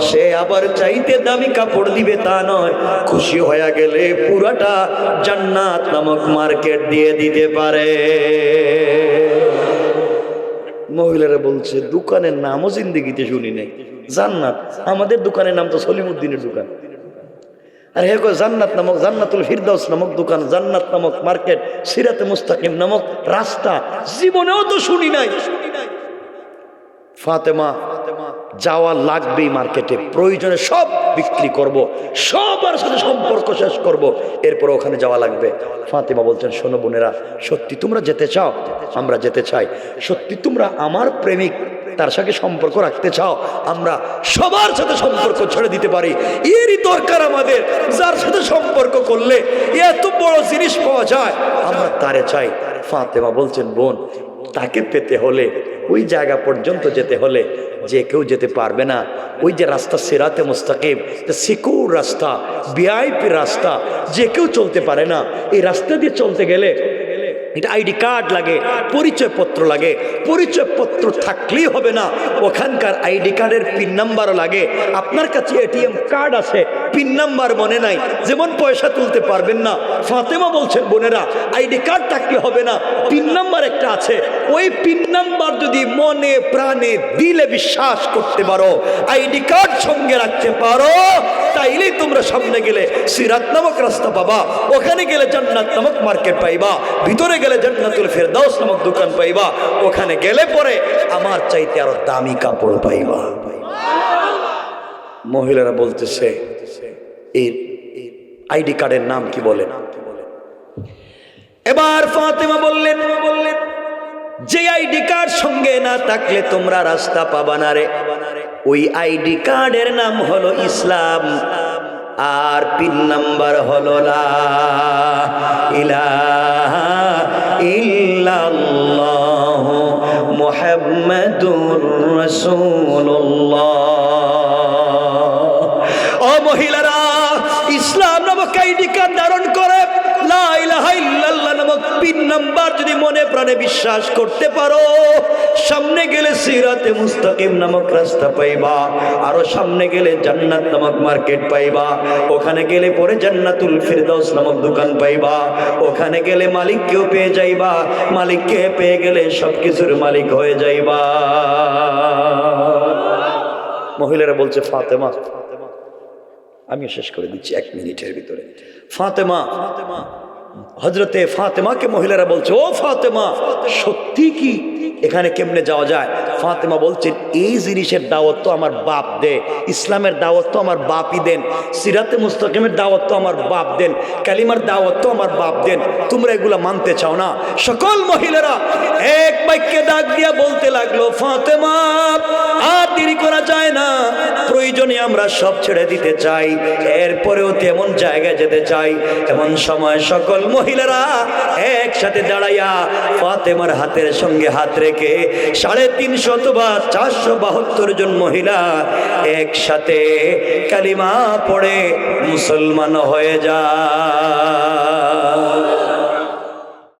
A: সে আবার চাইতে দামি কাপড় দিবে তা নয়, খুশি হয়ে গেলে পুরাটা জান্নাত নামক মার্কেট দিয়ে দিতে পারে। মহিলারা বলছে দোকানের নামও জিন্দেগিতে শুনি নাই, জান্নাত। আমাদের দোকানের নাম তো সলিমউদ্দিনের দোকান, আর হে জান্নাত নামক জান্নাতুল ফিরদাউস নামক দোকান, জান্নাত নামক মার্কেট, সিরাতে মুস্তাকিম নামক রাস্তা জীবনেও তো শুনি নাই। ফাতেমা যাওয়া লাগবেই মার্কেটে, প্রয়োজনে সব বিক্রি করব, সবার সাথে সম্পর্ক শেষ করব, এরপর ওখানে যাওয়া লাগবে। ফাতেমা বলছেন শোনো বোনেরা, সত্যি তোমরা যেতে চাও? আমরা যেতে চাই। সত্যি তোমরা আমার প্রেমিক তার সাথে সম্পর্ক রাখতে চাও, আমরা সবার সাথে সম্পর্ক ছেড়ে দিতে পারি। এরই দরকার আমাদের, যার সাথে সম্পর্ক করলে এত বড় জিনিস পাওয়া যায় আমরা তারে চাই। ফাতেমা বলছেন, বোন, তাকে পেতে হলে ওই জায়গা পর্যন্ত যেতে হলে যে কেউ যেতে পারবে না। ওই যে রাস্তা সিরাতে মুস্তাকিম, সিকিউর রাস্তা, ভিআইপি রাস্তা, যে কেউ চলতে পারে না। এই রাস্তা দিয়ে চলতে গেলে এটা আইডি কার্ড লাগে, পরিচয়পত্র লাগে। পরিচয়পত্র থাকলেই হবে না, ওখানকার আইডি কার্ডের পিন নাম্বারও লাগে। আপনার কাছে এটিএম কার্ড আছে, পিন নাম্বার মনে নাই, যেমন পয়সা তুলতে পারবেন না। ফাতেমা বলছেন, বোনেরা, আইডি কার্ড থাকলে হবে না, পিন নাম্বার একটা আছে। ওই পিন নাম্বার যদি মনে প্রাণে দিলে বিশ্বাস করতে পারো, আইডি কার্ড সঙ্গে রাখতে পারো, তাইলেই তোমরা সামনে গেলে সিরাত নামক রাস্তা পাবা, ওখানে গেলে জান্নাত নামক মার্কেট পাইবা, ভিতরে গেলে জান্নাতুল ফেরদাউস নামক দোকান পাইবা, ওখানে গেলে পরে আমার চাইতে আরো দামি কাপড় পাইবা। মহিলারা বলতেছে, এই আইডি কার্ডের নাম কি বলেন? এবার ফাতেমা বললেন, যে আইডি কার্ড সঙ্গে না থাকলে তোমরা রাস্তা পাবা না রে, ওই আইডি কার্ডের নাম হলো ইসলাম, আর পিন নাম্বার হলো লা ইলাহা ইল্লাল্লাহ মুহাম্মাদুর রাসূলুল্লাহ। ও মহিলারা, ইসলাম নামক আইডি কার্ড ধারণ করে লা ইলাহা ইল্লাল্লাহ নামক পিন নাম্বার যদি মনে প্রাণে বিশ্বাস করতে পারো, সামনে গেলে সিরাতে মুস্তাকিম নামক রাস্তা পাইবা, আরো সামনে গেলে জান্নাত নামক মার্কেট পাইবা, ওখানে গেলে পরে জান্নাতুল ফিরদাউস নামক দোকান পাইবা, ওখানে গেলে মালিককেও পেয়ে যাইবা, মালিককে পেয়ে গেলে সবকিছুর মালিক হয়ে যাইবা। মহিলারা বলছে, ফাতেমা, আমি শেষ করে দিচ্ছি 1 মিনিটের ভিতরে। ফাতেমা, হযরতে ফাতেমাকে মহিলারা বলছে, ও ফাতেমা, সত্যি কি এখানে কেমনে যাওয়া যায়? ফাতেমা বলছেন, এই জিনিসের দাওয়াত তো আমার বাপ দে, ইসলামের দাওয়াত তো আমার বাপই দেন, সিরাতে মুস্তাকিমের দাওয়াত তো আমার বাপ দেন, কালিমার দাওয়াত তো আমার বাপ দেন, তোমরা এগুলা মানতে চাও না? সকল মহিলারা এক বাক্যে ডাক দিয়া বলতে লাগলো, ফাতেমা, আর দেরি করা যায় না, প্রয়োজনে আমরা সব ছেড়ে দিতে চাই, এরপরেও তেমন জায়গায় যেতে চাই। এমন সময় সকল মহিলারা একসাথে দাঁড়াইয়া ফাতেমার হাতের সঙ্গে হাত রেখে 350 বা 472 জন মহিলা একসাথে কালিমা পড়ে মুসলমান হয়ে যায়।